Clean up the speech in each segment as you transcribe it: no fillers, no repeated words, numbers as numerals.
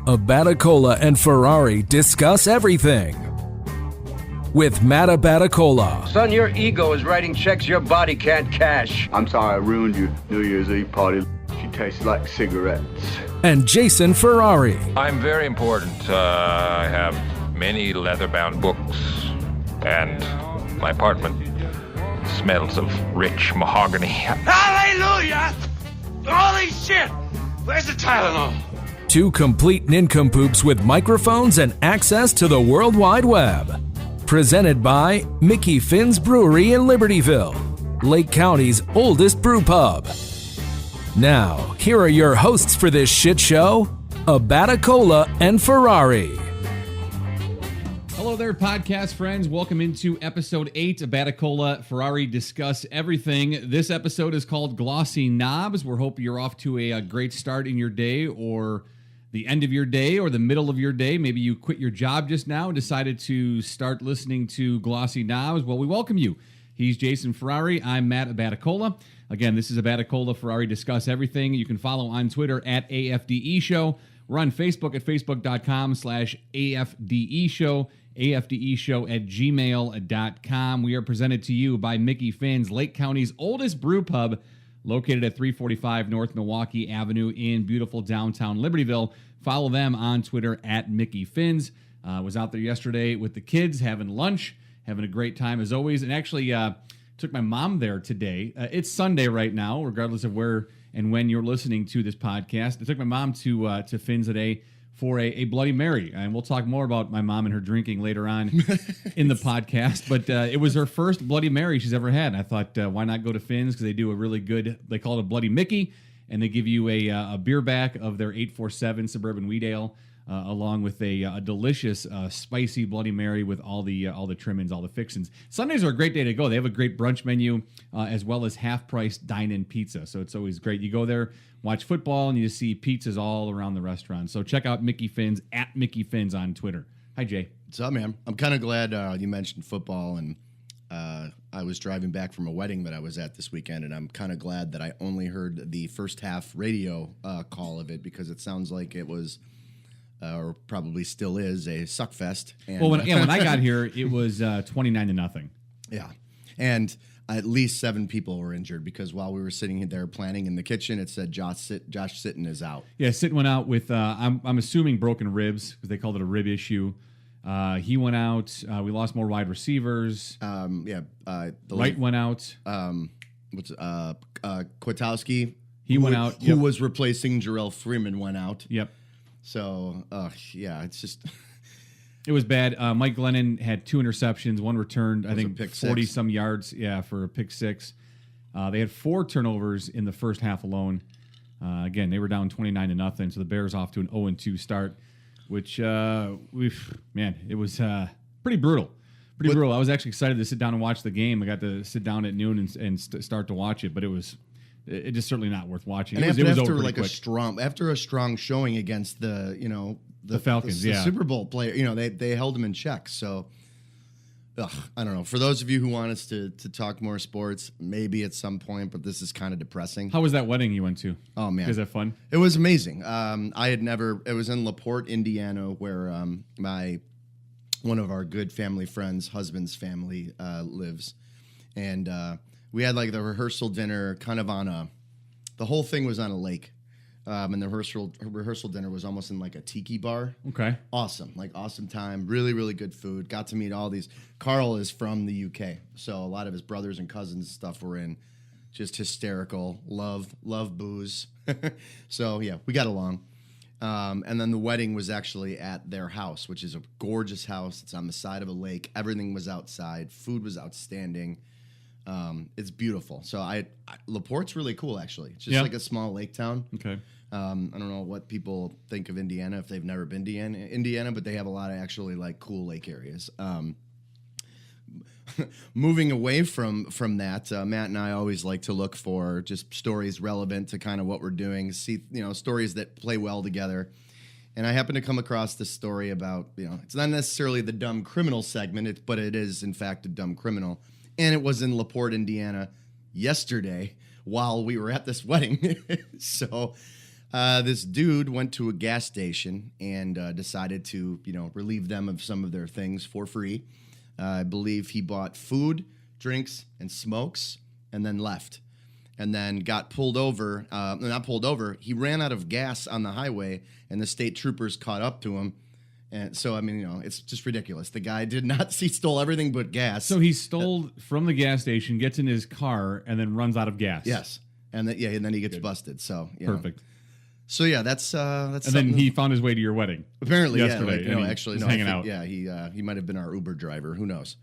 Abaticola and Ferrari discuss everything. With Matt Abaticola. Son, your ego is writing checks your body can't cash. I'm sorry I ruined your New Year's Eve party. She tastes like cigarettes. And Jason Ferrari. I'm very important. I have many leather-bound books, and my apartment smells of rich mahogany. Hallelujah! Holy shit! Where's the Tylenol? Two complete nincompoops with microphones and access to the World Wide Web. Presented by Mickey Finn's Brewery in Libertyville, Lake County's oldest brew pub. Now, here are your hosts for this shit show, Abaticola and Ferrari. Hello there, podcast friends. Welcome into episode 8 of Abaticola Ferrari Discuss Everything. This episode is called Glossy Knobs. We hope you're off to a great start in your day, or the end of your day, or the middle of your day. Maybe you quit your job just now and decided to start listening to Glossy Knobs. Well, we welcome you. He's Jason Ferrari. I'm Matt Abaticola. Again, this is Abaticola Ferrari Discuss Everything. You can follow on Twitter at AFDE Show. We're on Facebook at facebook.com/AFDE Show, AFDE Show at gmail.com. We are presented to you by Mickey Finn's, Lake County's oldest brew pub, located at 345 North Milwaukee Avenue in beautiful downtown Libertyville. Follow them on Twitter at Mickey Finn's. Was out there yesterday with the kids having lunch, having a great time as always, and actually took my mom there today. It's Sunday right now, regardless of where and when you're listening to this podcast. I took my mom to Finn's today for a Bloody Mary, and we'll talk more about my mom and her drinking later on in the podcast, but it was her first Bloody Mary she's ever had, and I thought, why not go to Finn's, because they do a really good, they call it a Bloody Mickey, and they give you a beer back of their 847 Suburban Wheat Ale, along with a delicious spicy Bloody Mary with all the trimmings, all the fixins. Sundays are a great day to go. They have a great brunch menu, as well as half-price dine-in pizza, so it's always great. You go there, watch football, and you see pizzas all around the restaurant. So check out Mickey Finn's, at Mickey Finn's on Twitter. Hi, Jay. What's up, man? I'm kind of glad you mentioned football, and I was driving back from a wedding that I was at this weekend, and I'm kind of glad that I only heard the first half radio call of it, because it sounds like it was, or probably still is, a suckfest. And, well, when I got here, it was 29-0. Yeah, and at least 7 people were injured, because while we were sitting there planning in the kitchen, it said Josh Sitton is out. Yeah, Sitton went out with, I'm assuming broken ribs, because they called it a rib issue. He went out. We lost more wide receivers. The Light went out. Kwiatkowski. He went out. Who was replacing Jarrell Freeman went out. Yep. So, it's just... It was bad. Mike Glennon had 2 interceptions, 1 returned, I think 40-some yards, for a pick 6. They had 4 turnovers in the first half alone. Again, they were down 29-0, so the Bears off to an 0-2 start, which, it was pretty brutal. Pretty brutal. I was actually excited to sit down and watch the game. I got to sit down at noon and start to watch it, but it just certainly not worth watching. And it was over like after a strong showing against the Falcons, the Super Bowl player, they held them in check. So, I don't know. For those of you who want us to talk more sports, maybe at some point, but this is kind of depressing. How was that wedding you went to? Oh, man. Was that fun? It was amazing. It was in LaPorte, Indiana, where one of our good family friends' husband's family lives. And we had like the rehearsal dinner kind of the whole thing was on a lake. And the rehearsal dinner was almost in like a tiki bar. Okay. Awesome. Like awesome time. Really, really good food. Got to meet all these. Carl is from the UK. So a lot of his brothers and cousins and stuff were in. Just hysterical. Love booze. So yeah, we got along. And then the wedding was actually at their house, which is a gorgeous house. It's on the side of a lake. Everything was outside. Food was outstanding. It's beautiful. So LaPorte's really cool, actually. It's just like a small lake town. Okay. I don't know what people think of Indiana if they've never been to Indiana, but they have a lot of actually like cool lake areas. Moving away from that, Matt and I always like to look for just stories relevant to kind of what we're doing, see, stories that play well together. And I happened to come across this story about, it's not necessarily the dumb criminal segment, but it is, in fact, a dumb criminal. And it was in LaPorte, Indiana yesterday while we were at this wedding. So This dude went to a gas station and decided to, relieve them of some of their things for free. I believe he bought food, drinks, and smokes, and then left. And then got pulled over. Not pulled over. He ran out of gas on the highway, and the state troopers caught up to him. And so, it's just ridiculous. The guy he stole everything but gas. So he stole from the gas station, gets in his car, and then runs out of gas. Yes. And then he gets busted. So, Perfect. So yeah, that's and then he found his way to your wedding. Apparently, yesterday. He's hanging out. Yeah, he might have been our Uber driver. Who knows?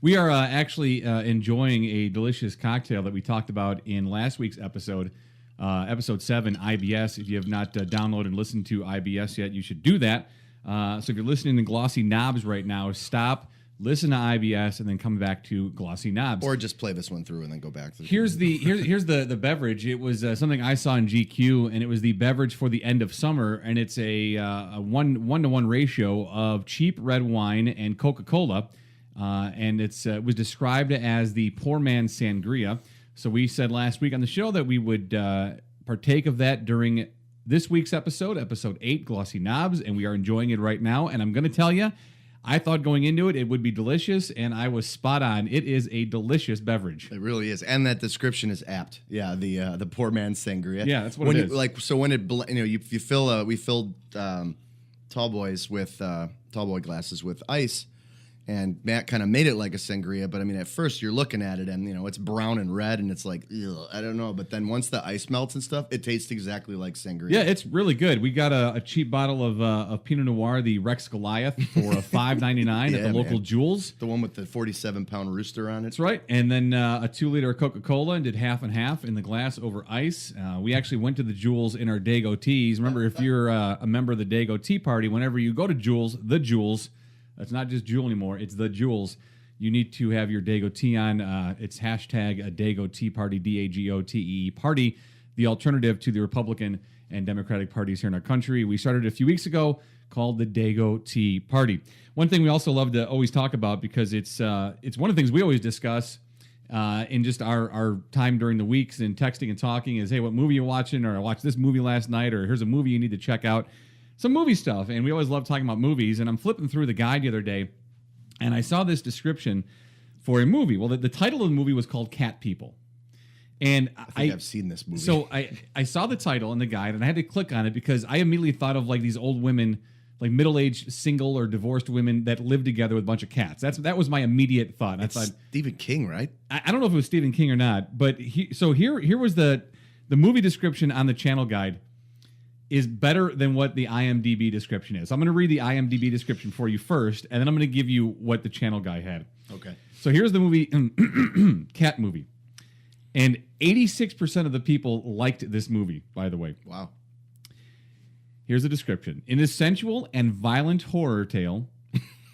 We are actually enjoying a delicious cocktail that we talked about in last week's episode, episode 7, IBS. If you have not downloaded and listened to IBS yet, you should do that. So if you're listening to Glossy Knobs right now, stop, listen to IBS, and then come back to Glossy Knobs. Or just play this one through and then go back. Here's the beverage. It was something I saw in GQ, and it was the beverage for the end of summer, and it's a 1-to-1 ratio of cheap red wine and Coca-Cola, and it was described as the poor man's sangria. So we said last week on the show that we would partake of that during this week's episode 8, Glossy Knobs, and we are enjoying it right now. And I'm going to tell you, I thought going into it would be delicious, and I was spot on. It is a delicious beverage. It really is, and that description is apt. Yeah, the poor man's sangria. Yeah, that's what it is. We filled tall boys with tall boy glasses with ice. And Matt kind of made it like a sangria, but at first you're looking at it and, it's brown and red and it's like, ugh, I don't know. But then once the ice melts and stuff, it tastes exactly like sangria. Yeah, it's really good. We got a cheap bottle of Pinot Noir, the Rex Goliath, for $5.99 at the local Jewels. The one with the 47-pound rooster on it. That's right. And then a 2-liter Coca-Cola and did half and half in the glass over ice. We actually went to the Jewels in our Dago tees. Remember, if you're a member of the Dago Tea Party, whenever you go to Jewels, the Jewels, that's not just Jewel anymore. It's the Jewels. You need to have your Dago tea on. It's hashtag a Dago Tea Party, DAGOTEE party, the alternative to the Republican and Democratic parties here in our country. We started a few weeks ago called the Dago Tea Party. One thing we also love to always talk about, because it's one of the things we always discuss in just our time during the weeks and texting and talking is, hey, what movie you watching? Or I watched this movie last night, or here's a movie you need to check out. Some movie stuff, and we always love talking about movies, and I'm flipping through the guide the other day, and I saw this description for a movie. Well, the title of the movie was called Cat People. And I think I've seen this movie. So I saw the title in the guide, and I had to click on it because I immediately thought of like these old women, like middle-aged single or divorced women that live together with a bunch of cats. That was my immediate thought. It's Stephen King, right? I don't know if it was Stephen King or not, but here was the movie description on the channel guide. Is better than what the IMDb description is. I'm going to read the IMDb description for you first, and then I'm going to give you what the channel guy had. Okay. So here's the movie, Cat movie. And 86% of the people liked this movie, by the way. Wow. Here's the description. In this sensual and violent horror tale,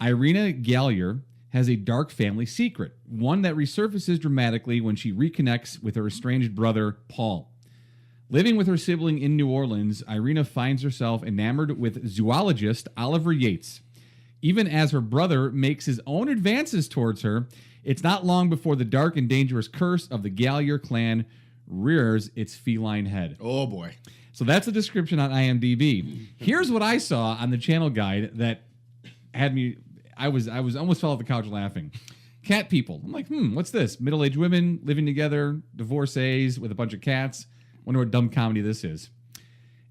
Irina Gallier has a dark family secret, one that resurfaces dramatically when she reconnects with her estranged brother, Paul. Living with her sibling in New Orleans, Irina finds herself enamored with zoologist Oliver Yates. Even as her brother makes his own advances towards her, it's not long before the dark and dangerous curse of the Gallier clan rears its feline head. Oh, boy. So that's the description on IMDb. Here's what I saw on the channel guide that had me... I was almost fell off the couch laughing. Cat People. I'm like, what's this? Middle-aged women living together, divorcees with a bunch of cats. Wonder what dumb comedy this is.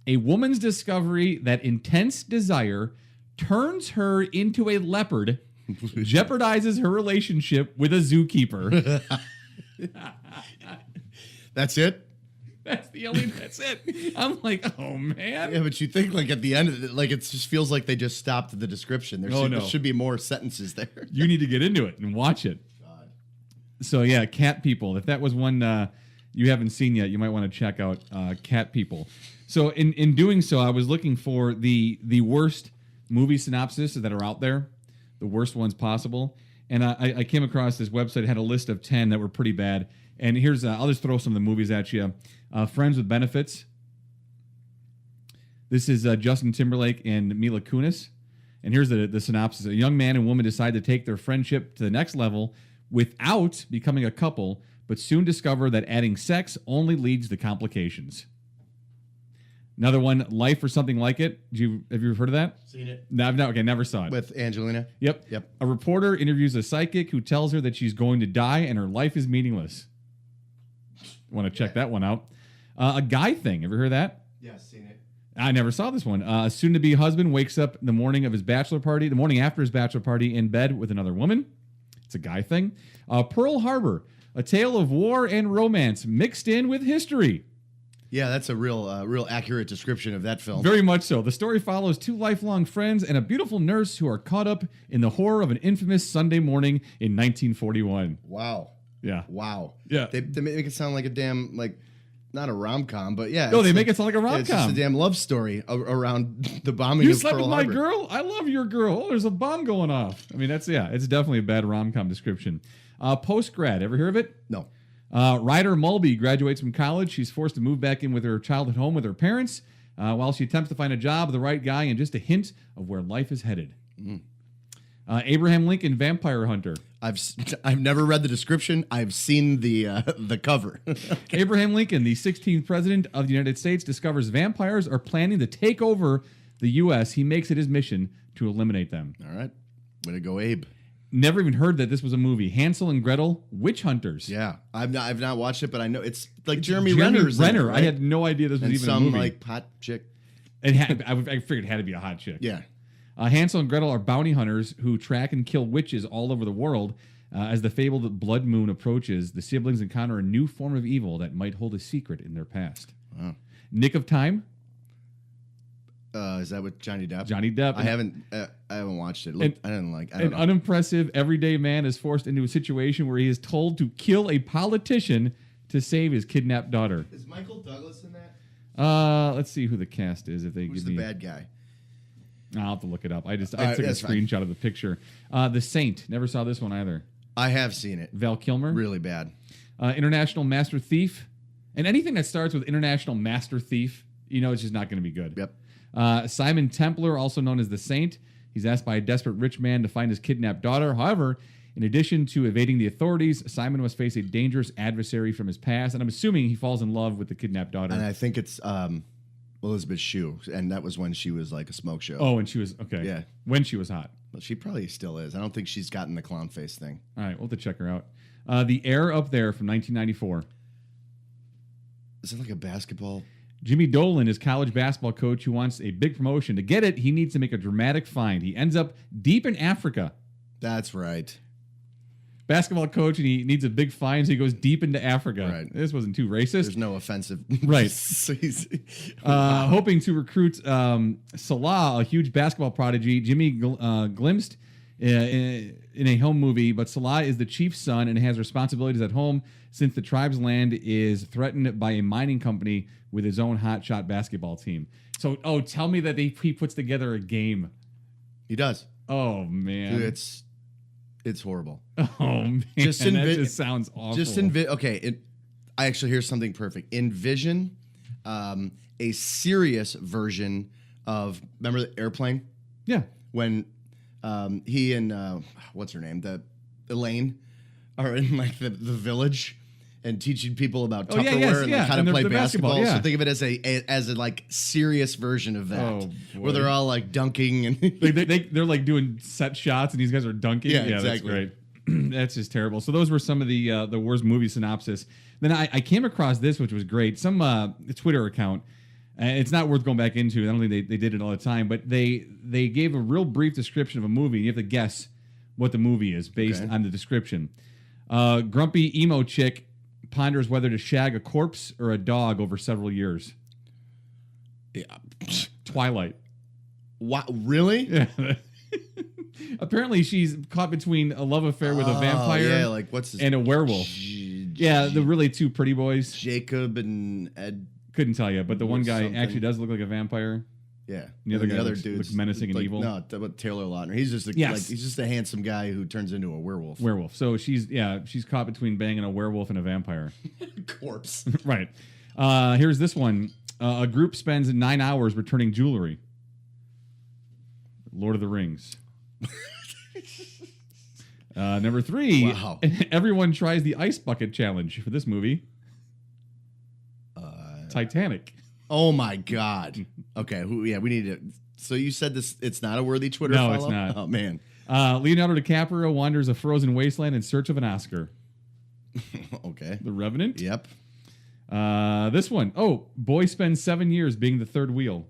A woman's discovery that intense desire turns her into a leopard jeopardizes her relationship with a zookeeper. That's it? That's it. I'm like, oh, man. Yeah, but you think like at the end of it, like it just feels like they just stopped the description. There should be more sentences there. You need to get into it and watch it. God. So, yeah, Cat People. If that was one... you haven't seen yet, you might want to check out Cat People. So in doing so, I was looking for the worst movie synopses that are out there, the worst ones possible. And I came across this website. It had a list of 10 that were pretty bad. And here's, I'll just throw some of the movies at you. Friends with Benefits. This is Justin Timberlake and Mila Kunis. And here's the synopsis. A young man and woman decide to take their friendship to the next level without becoming a couple, but soon discover that adding sex only leads to complications. Another one, Life or Something Like It. Have you heard of that? Seen it. No, I've not. Okay, never saw it. With Angelina? Yep. A reporter interviews a psychic who tells her that she's going to die and her life is meaningless. Want to check that one out. A Guy Thing. Ever heard that? Yeah, seen it. I never saw this one. A soon-to-be husband wakes up the morning after his bachelor party in bed with another woman. It's a Guy Thing. Pearl Harbor. A tale of war and romance mixed in with history. Yeah, that's a real accurate description of that film. Very much so. The story follows two lifelong friends and a beautiful nurse who are caught up in the horror of an infamous Sunday morning in 1941. Wow. Yeah. Wow. Yeah. They make it sound like a damn, like, not a rom-com, but yeah. No, they make it sound like a rom-com. It's just a damn love story around the bombing You of slept Pearl with my Harbor. girl? I love your girl. Oh, there's a bomb going off. I mean, it's definitely a bad rom-com description. Post-grad. Ever hear of it? No. Ryder Mulby graduates from college. She's forced to move back in with her childhood home with her parents while she attempts to find a job, the right guy, and just a hint of where life is headed. Abraham Lincoln, Vampire Hunter. I've never read the description. I've seen the cover. Abraham Lincoln, the 16th president of the United States, discovers vampires are planning to take over the U.S. He makes it his mission to eliminate them. All right. Way to go, Abe. Never even heard that this was a movie. Hansel and Gretel, Witch Hunters. Yeah. I've not watched it, but I know it's like Jeremy Renner's in it, Renner. right? I had no idea this was And even some a movie. like hot chick. I figured it had to be a hot chick. Yeah. Hansel and Gretel are bounty hunters who track and kill witches all over the world. As the fabled blood moon approaches, the siblings encounter a new form of evil that might hold a secret in their past. Wow. Nick of Time. Is that with Johnny Depp? Johnny Depp. I haven't watched it. I didn't like. I An don't know. unimpressive everyday man is forced into a situation where he is told to kill a politician to save his kidnapped daughter. Is Michael Douglas in that? Let's see who the cast is. If they Who's give the me, bad guy? I'll have to look it up. I took a that's fine. screenshot of the picture. The Saint. Never saw this one either. I have seen it. Val Kilmer. Really bad. International Master Thief. And anything that starts with International Master Thief, it's just not going to be good. Yep. Simon Templar, also known as the Saint. He's asked by a desperate rich man to find his kidnapped daughter. However, in addition to evading the authorities, Simon must face a dangerous adversary from his past, and I'm assuming he falls in love with the kidnapped daughter. And I think it's Elizabeth Shue, and that was when she was like a smoke show. Oh, and she was, okay. Yeah. When she was hot. Well, she probably still is. I don't think she's gotten the clown face thing. All right, we'll have to check her out. The Air Up There from 1994. Is it like a basketball? Jimmy Dolan is college basketball coach who wants a big promotion. To get it, he needs to make a dramatic find. He ends up deep in Africa. That's right. Basketball coach, and he needs a big find, so he goes deep into Africa. Right. This wasn't too racist. There's no offensive. Right. Wow. Hoping to recruit Salah, a huge basketball prodigy. Jimmy glimpsed in a home movie, but Salah is the chief's son and has responsibilities at home since the tribe's land is threatened by a mining company with his own hotshot basketball team. So, tell me that he puts together a game. He does. Oh, man. Dude, it's horrible. Oh, man. That just sounds awful. Okay, I actually hear something perfect. Envision a serious version of, remember the Airplane? Yeah. When he and, what's her name? Elaine are in like the village and teaching people about Tupperware and like how to play basketball. Yeah. So think of it as a like serious version of that, Oh, boy. where they're all like dunking and they're like doing set shots, and these guys are dunking. Yeah, That's exactly. great. That's just terrible. So those were some of the worst movie synopsis. Then I came across this, which was great. Some Twitter account. It's not worth going back into. I don't think they did it all the time, but they gave a real brief description of a movie. And you have to guess what the movie is based on the description. Grumpy emo chick ponders whether to shag a corpse or a dog over several years. yeah. Twilight. Wow, really? Yeah. Apparently, she's caught between a love affair with a vampire Yeah, like what's his and a werewolf. Yeah, the really two pretty boys. Jacob and Ed. Couldn't tell you, but the one guy Something. actually does look like a vampire. Yeah, The other And guy looks dude's menacing and like, evil. No, but Taylor Lautner. He's just he's just a handsome guy who turns into a werewolf. Werewolf. So she's caught between banging a werewolf and a vampire. Corpse. Right. Here's this one. A group spends 9 hours returning jewelry. Lord of the Rings. Number 3. Wow. Everyone tries the ice bucket challenge for this movie. Titanic. Oh my God. Okay. We need to. So you said this. It's not a worthy Twitter follow? No, it's not. Oh man. Leonardo DiCaprio wanders a frozen wasteland in search of an Oscar. Okay. The Revenant. Yep. This one. Oh, boy spends 7 years being the third wheel.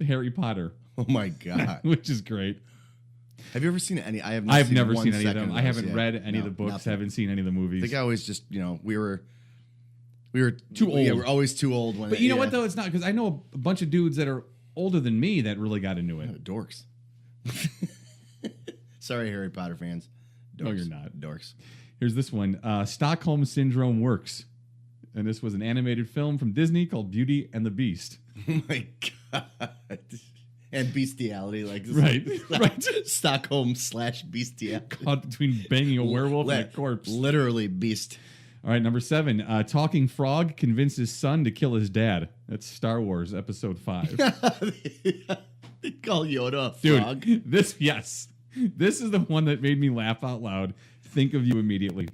Harry Potter. Oh my God. Which is great. Have you ever seen any? I've never seen any of them. I haven't read any of the books. Nothing. Haven't seen any of the movies. I think I always just, we were too old. Yeah, we're always too old. But you know what though? It's not, because I know a bunch of dudes that are older than me that really got into it. Dorks. Sorry, Harry Potter fans. Dorks. No, you're not. Dorks. Here's this one. Stockholm Syndrome Works. And this was an animated film from Disney called Beauty and the Beast. Oh my God. And bestiality, Right. Stockholm/bestiality. Caught between banging a werewolf and a corpse. Literally beast. All right, number 7. Talking frog convinces son to kill his dad. That's Star Wars Episode 5. They call Yoda a Dude, frog. this is the one that made me laugh out loud. Think of you immediately.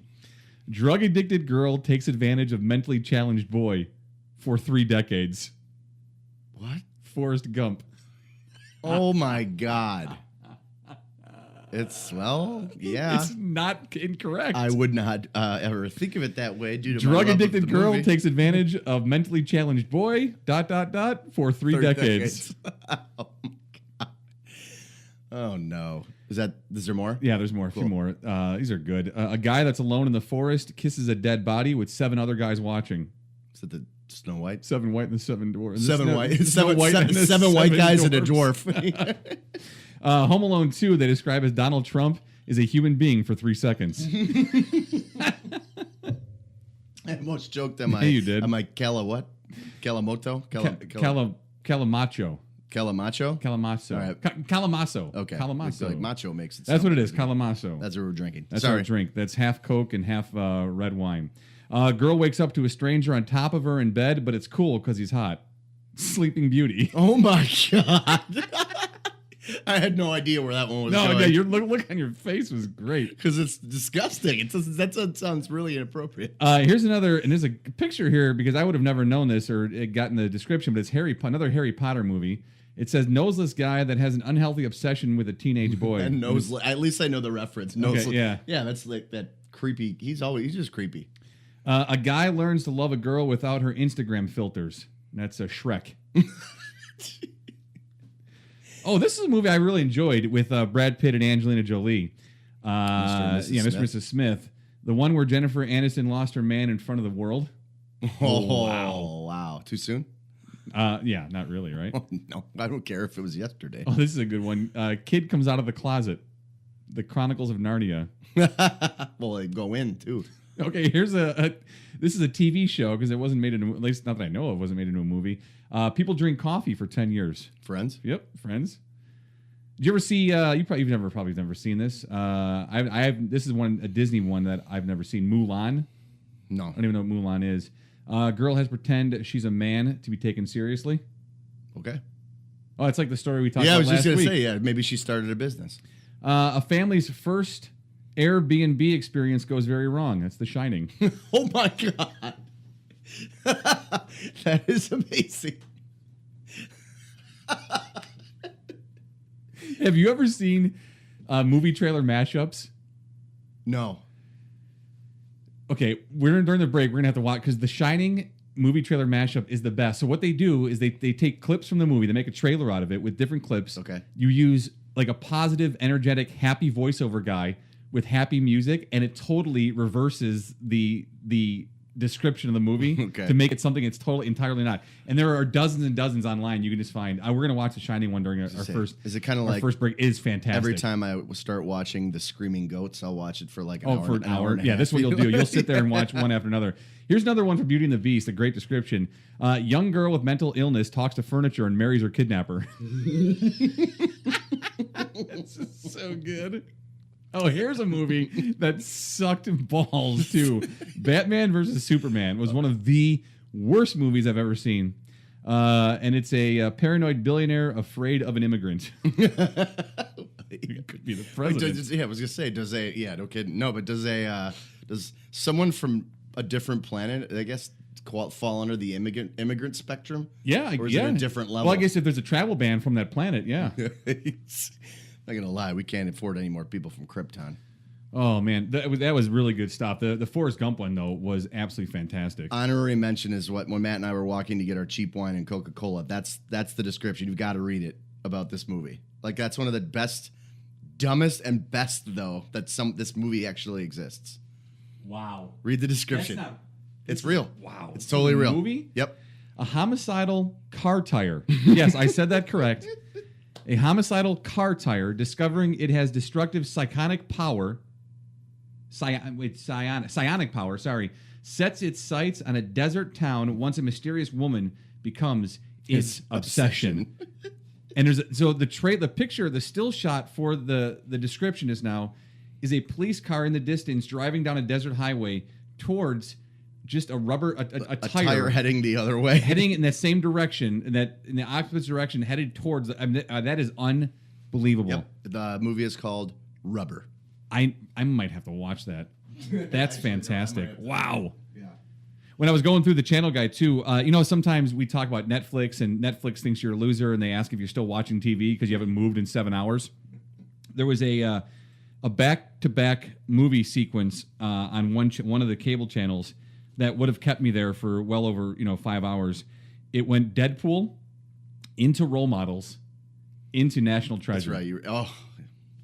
Drug addicted girl takes advantage of mentally challenged boy for 3 decades. What? Forrest Gump. Oh my God. It's, yeah. It's not incorrect. I would not ever think of it that way due to Drug my love of addicted the girl movie. takes advantage of mentally challenged boy, ... for 3 decades. Oh my God. Oh no. Is there more? Yeah, there's more. A Cool. few more. These are good. A guy that's alone in the forest kisses a dead body with 7 other guys watching. Is it the Snow White? 7 white and the 7 dwarfs. Seven white guys dwarfs. and a dwarf. Home Alone 2, they describe as Donald Trump is a human being for 3 seconds. I almost joked on my. Yeah, you did. On my Calamoto? Calamacho. Calamacho? Calamasso. All right. Calamasso. Okay. Calamasso. Like macho makes it. That's sound what it is. good. Calamasso. That's what we're drinking. That's Sorry. our drink. That's half Coke and half red wine. Girl wakes up to a stranger on top of her in bed, but it's cool because he's hot. Sleeping Beauty. Oh my God. I had no idea where that one was going. No, your look on your face was great. Because it's disgusting. That sounds really inappropriate. Here's another, and there's a picture here because I would have never known this or it got in the description, but it's another Harry Potter movie. It says noseless guy that has an unhealthy obsession with a teenage boy. And noseless. At least I know the reference. Noseless. Okay, yeah. Yeah, that's like that creepy. He's just creepy. A guy learns to love a girl without her Instagram filters. That's a Shrek. Oh, this is a movie I really enjoyed with Brad Pitt and Angelina Jolie. Mr. and Mrs. Smith. The one where Jennifer Aniston lost her man in front of the world. Oh, wow. Too soon? Yeah, not really, right? Oh, no, I don't care if it was yesterday. Oh, this is a good one. Kid comes out of the closet. The Chronicles of Narnia. Well, they go in, too. Okay, here's this is a TV show because it wasn't made into, at least not that I know of, wasn't made into a movie. People drink coffee for 10 years. Friends? Yep, Friends. Did you ever see? You've probably never seen this. I have. This is a Disney one that I've never seen. Mulan. No. I don't even know what Mulan is. Girl has to pretend she's a man to be taken seriously. Okay. Oh, it's like the story we talked Yeah, I about was just last going to week. say, maybe she started a business. A family's first Airbnb experience goes very wrong. That's The Shining. Oh my God. That is amazing. Have you ever seen movie trailer mashups? No. Okay, during the break, we're going to have to watch because The Shining movie trailer mashup is the best. So what they do is they take clips from the movie, they make a trailer out of it with different clips. Okay. You use like a positive, energetic, happy voiceover guy with happy music, and it totally reverses the description of the movie to make it something it's entirely not. And there are dozens and dozens online you can just find. We're going to watch The Shining one during our first. Is it kind of like first break? It is fantastic. Every time I start watching The Screaming Goats, I'll watch it for like an hour. For an hour. And a Yeah, half. this is what you'll do. You'll sit there and watch one after another. Here's another one for Beauty and the Beast. A great description. Young girl with mental illness talks to furniture and marries her kidnapper. It's just so good. Oh, here's a movie that sucked balls too. Batman versus Superman was one of the worst movies I've ever seen. And it's a paranoid billionaire afraid of an immigrant. He could be the president. I was gonna say, no kidding. No, but does someone from a different planet, I guess, fall under the immigrant spectrum? Yeah, or is it a different level? Well, I guess if there's a travel ban from that planet, yeah. Not gonna lie, we can't afford any more people from Krypton. Oh man, that was really good stuff. The Forrest Gump one though was absolutely fantastic. Honorary mention is when Matt and I were walking to get our cheap wine and Coca-Cola. That's the description. You've got to read it about this movie. Like that's one of the best, dumbest, and best though that this movie actually exists. Wow. Read the description. It's real. Wow. It's totally real. Movie? Yep. A homicidal car tire. Yes, I said that correct. A homicidal car tire discovering it has destructive psionic power. Psionic power, sets its sights on a desert town once a mysterious woman becomes its obsession. And the picture, the still shot for the description is a police car in the distance driving down a desert highway towards just a tire heading the other way, heading in that same direction, in the opposite direction, headed towards. That is unbelievable. Yep. The movie is called Rubber. I might have to watch that. That's fantastic. Wow. Yeah. When I was going through the channel guide too, sometimes we talk about Netflix and Netflix thinks you're a loser and they ask if you're still watching TV because you haven't moved in 7 hours. There was a back-to-back movie sequence on one of the cable channels that would have kept me there for well over 5 hours. It went Deadpool into Role Models into National Treasure. That's right.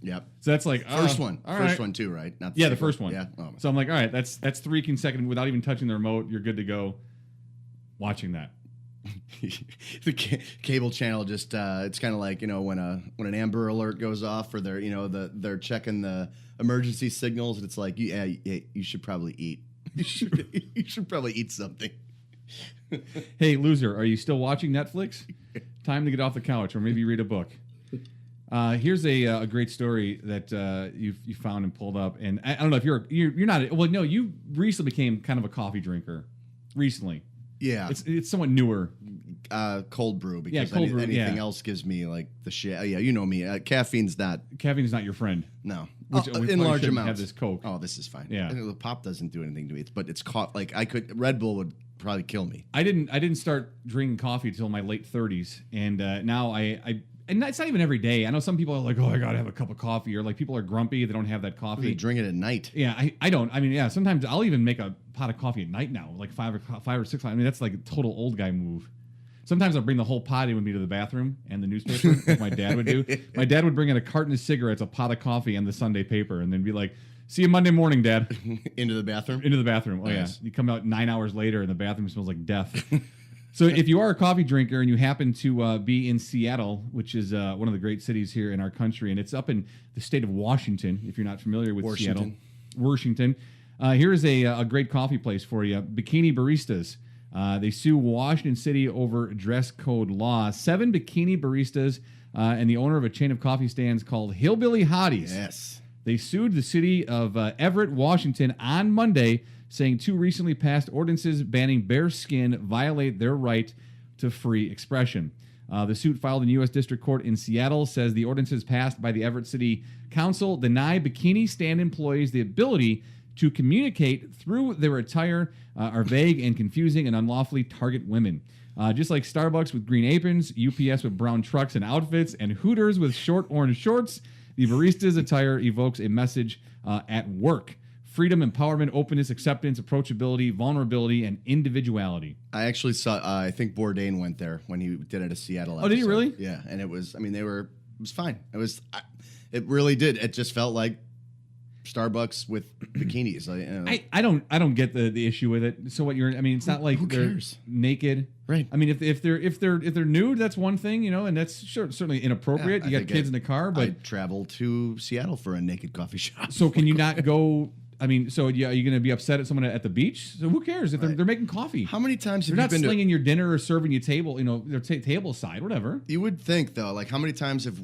Yep. So that's like first one. All first right. one too, right? Not the first one. Yeah. Oh, so I'm like, all right, that's 3 consecutive without even touching the remote. You're good to go. Watching that. The cable channel just it's kind of like when an Amber Alert goes off or they're checking the emergency signals and it's like you should probably eat. You should probably eat something. Hey loser, are you still watching Netflix? Time to get off the couch or maybe read a book. Here's a great story that you found and pulled up, and I don't know if you're not. Well, no, you recently became kind of a coffee drinker. Recently, yeah, it's somewhat newer. Cold brew because anything else gives me like the shit. Yeah, you know me. Caffeine's not your friend. No, in large amounts. Have this Coke. Oh, this is fine. Yeah, the pop doesn't do anything to me. But it's like Red Bull would probably kill me. I didn't start drinking coffee until my late 30s, and now and it's not even every day. I know some people are like, oh, I gotta have a cup of coffee, or like people are grumpy, they don't have that coffee. They drink it at night. Yeah, I don't. I mean, yeah, sometimes I'll even make a pot of coffee at night now, like 5 or 6. I mean, that's like a total old guy move. Sometimes I'll bring the whole pot in with me to the bathroom and the newspaper, like my dad would do. My dad would bring in a carton of cigarettes, a pot of coffee, and the Sunday paper, and then be like, see you Monday morning, Dad. Into the bathroom? Into the bathroom. Oh, nice. Yeah. You come out 9 hours later, and the bathroom smells like death. So if you are a coffee drinker and you happen to be in Seattle, which is one of the great cities here in our country, and it's up in the state of Washington, if you're not familiar with Seattle. Washington. Here is a great coffee place for you. Bikini Baristas. They sue Washington City over dress code law. 7 bikini baristas and the owner of a chain of coffee stands called Hillbilly Hotties. Yes. They sued the city of Everett, Washington on Monday, saying 2 recently passed ordinances banning bare skin violate their right to free expression. The suit filed in U.S. District Court in Seattle says the ordinances passed by the Everett City Council deny bikini stand employees the ability to communicate through their attire, are vague and confusing, and unlawfully target women. Just like Starbucks with green aprons, UPS with brown trucks and outfits, and Hooters with short orange shorts, the barista's attire evokes a message at work. Freedom, empowerment, openness, acceptance, approachability, vulnerability, and individuality. I actually saw, I think Bourdain went there when he did it at Seattle episode. Oh, did he really? Yeah, and it was, it was fine. It really did. It just felt like Starbucks with bikinis. I don't get the issue with it. So what it's not like they're naked. Right. I mean, if they're nude, that's one thing, and that's certainly inappropriate. You got kids in the car, but I traveled to Seattle for a naked coffee shop. So can you not go? I mean, so yeah, are you going to be upset at someone at the beach? So who cares if they're making coffee? How many times have they're you not been slinging your dinner or serving you table? Their table side, whatever. You would think though, like how many times have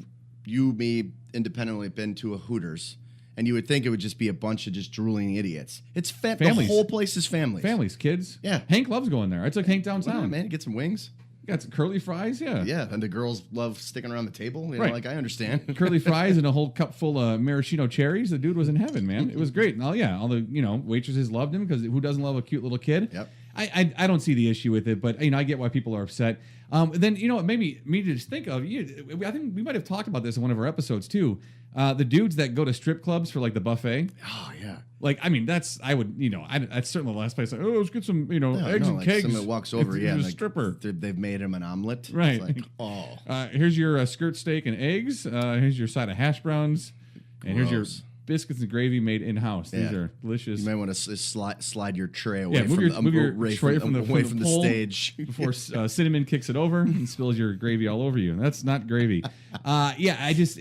you, me, independently been to a Hooters? And you would think it would just be a bunch of just drooling idiots. It's families. The whole place is families. Families, kids. Yeah. Hank loves going there. I took Hank downtown. Well, man, get some wings. Got some curly fries, yeah. Yeah, and the girls love sticking around the table. Right. Like I understand. Curly fries and a whole cup full of maraschino cherries. The dude was in heaven, man. It was great. And all the waitresses loved him because who doesn't love a cute little kid? Yep. I don't see the issue with it, but I get why people are upset. Then it made me just think of I think we might have talked about this in one of our episodes too. The dudes that go to strip clubs for like the buffet. Oh yeah. Like that's certainly the last place. Like, let's get some eggs and like kegs. Someone walks over, yeah, a like stripper. They've made him an omelet. Right. It's like, here's your skirt steak and eggs. Here's your side of hash browns, and here's your Gross. biscuits and gravy made in house. These are delicious. You might want to slide your tray away move your tray from the pole stage before Cinnamon kicks it over and spills your gravy all over you. That's not gravy. I just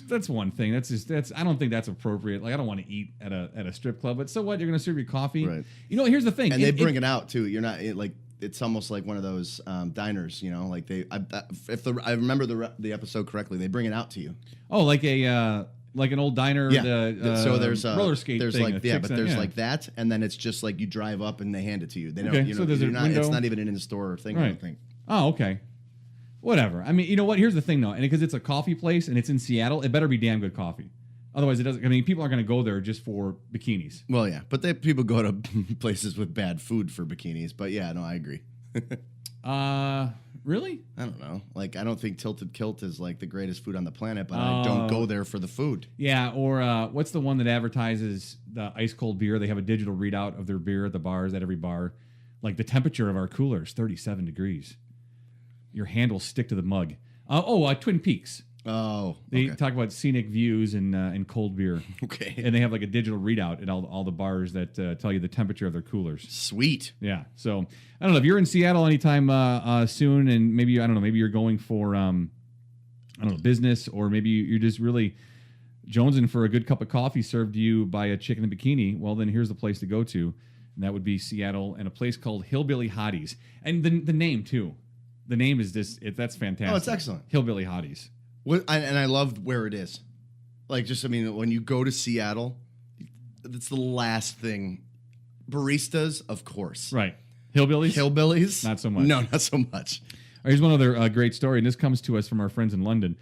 that's one thing. That's I don't think that's appropriate. Like I don't want to eat at a strip club, but so what? You're going to serve your coffee. Right. Here's the thing. And they bring it out too. You're not like. It's almost like one of those diners, like I remember the episode correctly, they bring it out to you. Oh, like an old diner. Yeah. So there's roller skate. There's thing, like that, and then it's just like you drive up and they hand it to you. They don't. Okay, so there's a window. It's not even an in-store thing. Right. I don't think. Oh, okay. Whatever. I mean, you know what? Here's the thing, though, and because it's a coffee place and it's in Seattle, it better be damn good coffee. Otherwise, it doesn't. I mean, people aren't going to go there just for bikinis. Well, yeah, but people go to places with bad food for bikinis. But yeah, no, I agree. Really? I don't know. Like, I don't think Tilted Kilt is like the greatest food on the planet, but I don't go there for the food. Yeah, or what's the one that advertises the ice cold beer? They have a digital readout of their beer at the bars, at every bar. Like the temperature of our cooler is 37 degrees. Your hand will stick to the mug. Twin Peaks. Oh, they talk about scenic views and cold beer. Okay, and they have like a digital readout at all the bars that tell you the temperature of their coolers. Sweet. Yeah. So I don't know if you're in Seattle anytime soon, and maybe you're going for business, or maybe you're just really jonesing for a good cup of coffee served to you by a chick in a bikini. Well, then here's the place to go to, and that would be Seattle, and a place called Hillbilly Hotties, and the name too. The name is that's fantastic. Oh, it's excellent. Hillbilly Hotties. And I love where it is. Like, when you go to Seattle, that's the last thing. Baristas, of course. Right. Hillbillies? Hillbillies? Not so much. No, not so much. Here's one other great story, and this comes to us from our friends in London.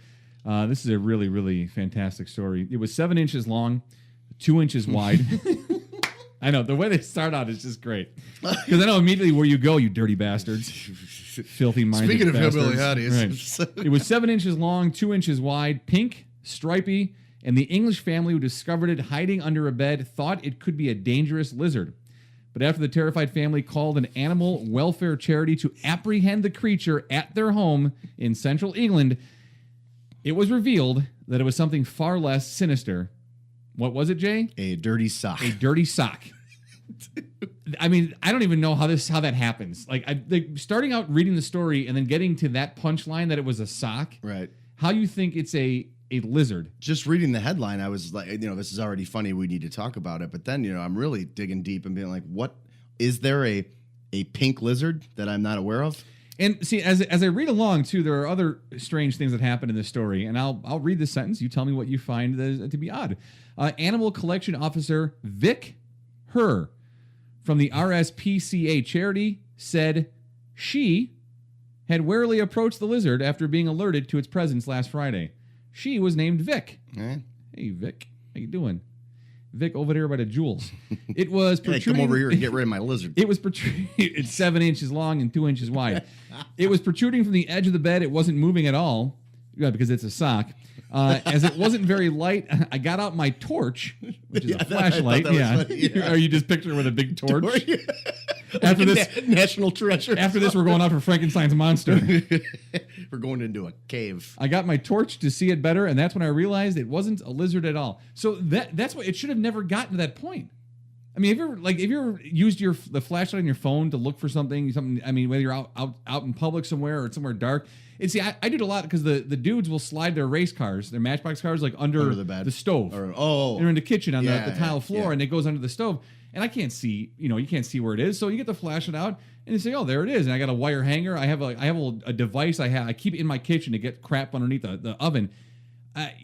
This is a really, really fantastic story. It was 7 inches long, 2 inches wide. I know. The way they start out is just great. Because I know immediately where you go, you dirty bastards. Filthy-minded Speaking bastards. of Hillbilly Hotties. Right. It was 7 inches long, 2 inches wide, pink, stripy, and the English family who discovered it hiding under a bed thought it could be a dangerous lizard. But after the terrified family called an animal welfare charity to apprehend the creature at their home in central England, it was revealed that it was something far less sinister. What was it, Jay? A dirty sock. A dirty sock. I mean, I don't even know how that happens. Like, starting out reading the story and then getting to that punchline that it was a sock. Right. How you think it's a lizard? Just reading the headline, I was like, this is already funny. We need to talk about it. But then, I'm really digging deep and being like, what is there a pink lizard that I'm not aware of? And see, as I read along too, there are other strange things that happen in this story, and I'll read the sentence. You tell me what you find to be odd. Animal collection officer Vic Herr from the RSPCA charity said she had warily approached the lizard after being alerted to its presence last Friday. She was named Vic. Hey, Vic. How you doing? Vic over there by the jewels. It was protruding. Hey, come over here and get rid of my lizard. It was protruding. It's 7 inches long and 2 inches wide. It was protruding from the edge of the bed. It wasn't moving at all. Yeah, because it's a sock. As it wasn't very light, I got out my torch, which is a flashlight. Yeah. Are you just picturing with a big torch? After this, national treasure. After this, we're going out for Frankenstein's monster. We're going into a cave. I got my torch to see it better, and that's when I realized it wasn't a lizard at all. So that's what it should have never gotten to that point. I mean, have you ever used the flashlight on your phone to look for something? I mean, whether you're out in public somewhere or somewhere dark. And see, I do it a lot because the dudes will slide their race cars, their Matchbox cars, like under the bed, the stove. They're in the kitchen on the tile floor, and it goes under the stove. And I can't see, you can't see where it is. So you get the flashlight out, and you say, "Oh, there it is." And I got a wire hanger. I have a device I keep it in my kitchen to get crap underneath the oven.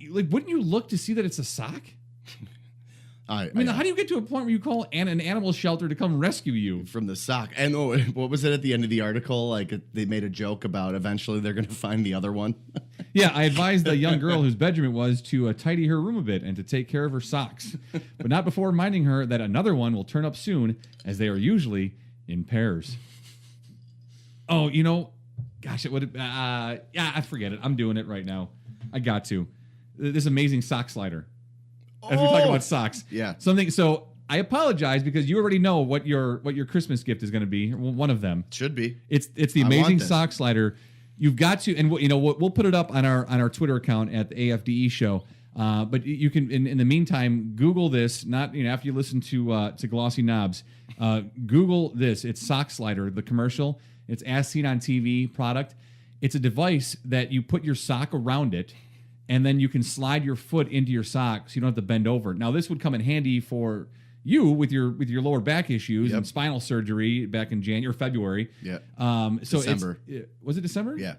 Wouldn't you look to see that it's a sock? I mean, how do you get to a point where you call an animal shelter to come rescue you from the sock? And what was it at the end of the article? Like they made a joke about eventually they're going to find the other one. Yeah, I advised the young girl whose bedroom it was to tidy her room a bit and to take care of her socks, but not before reminding her that another one will turn up soon, as they are usually in pairs. Oh, you know, gosh, it would. Yeah, I forget it. I'm doing it right now. I got to this amazing sock slider. As we talk about socks, Yeah. something. So I apologize because you already know what your Christmas gift is going to be. One of them Should be. It's the I want amazing this. sock slider. You've got to, and we'll put it up on our Twitter account at the AFDE show. But you can, in the meantime, Google this. Not after you listen to Glossy Knobs, Google this. It's sock slider, the commercial. It's as seen on TV product. It's a device that you put your sock around it, and then you can slide your foot into your sock, so you don't have to bend over. Now, this would come in handy for you with your lower back issues and spinal surgery back in January or February. Yeah. So December. Was it December? Yeah.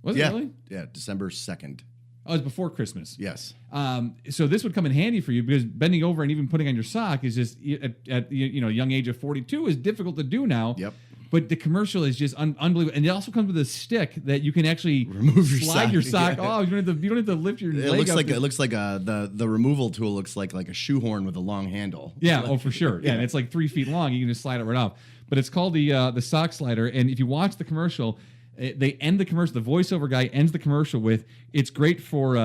Was it really? Yeah, December 2nd. Oh, it was before Christmas. Yes. So this would come in handy for you because bending over and even putting on your sock is just at young age of 42 is difficult to do now. Yep. But the commercial is just unbelievable, and it also comes with a stick that you can actually Remove your slide sock. your sock. Yeah. Oh, you don't have to lift your It leg looks up. like the removal tool looks like a shoehorn with a long handle. Yeah, oh for sure. Yeah, and it's like 3 feet long. You can just slide it right off. But it's called the sock slider. And if you watch the commercial, they end the commercial. The voiceover guy ends the commercial with, "It's great for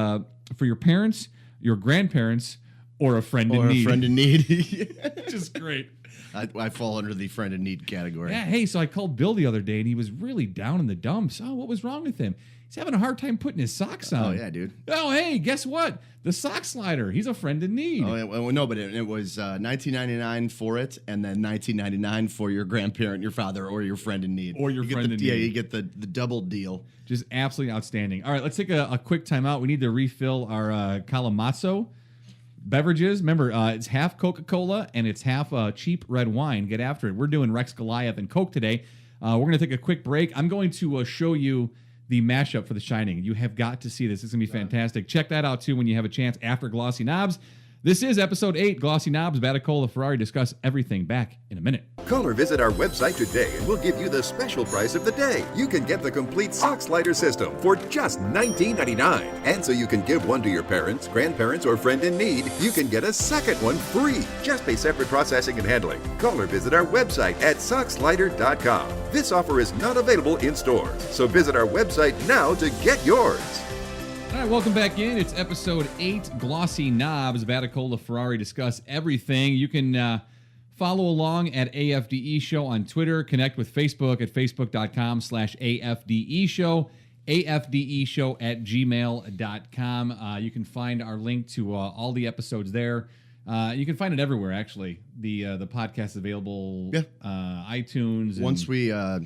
your parents, your grandparents, or a friend in need." A friend in need. Which is great. I fall under the friend in need category. Yeah. Hey, so I called Bill the other day, and he was really down in the dumps. Oh, what was wrong with him? He's having a hard time putting his socks on. Oh yeah, dude. Oh, hey, guess what? The sock slider. He's a friend in need. Oh yeah, well, no, but it was $19.99 for it, and then $19.99 for your grandparent, your father, or your friend in need. Or your You get friend the- in Yeah, need. you get the double deal. Just absolutely outstanding. All right, let's take a quick time out. We need to refill our Kalamazoo beverages. Remember, it's half Coca-Cola and it's half cheap red wine. Get after it. We're doing Rex Goliath and Coke today. We're going to take a quick break. I'm going to show you the mashup for The Shining. You have got to see this. It's going to be fantastic. Check that out, too, when you have a chance after Glossy Knobs. This is episode 8, Glossy Knobs, Baticola, Ferrari. Discuss everything. Back in a minute. Call or visit our website today and we'll give you the special price of the day. You can get the complete sock slider system for just $19.99. And so you can give one to your parents, grandparents, or friend in need, you can get a second one free. Just pay separate processing and handling. Call or visit our website at sockslider.com. This offer is not available in stores, so visit our website now to get yours. All right, welcome back in. It's episode 8, Glossy Knobs, Baticola, Ferrari. Discuss everything. You can follow along at AFDE Show on Twitter. Connect with Facebook at facebook.com/AFDE Show. AFDE Show at gmail.com. You can find our link to all the episodes there. You can find it everywhere, actually. The podcast is available. Yeah. iTunes. And Once we I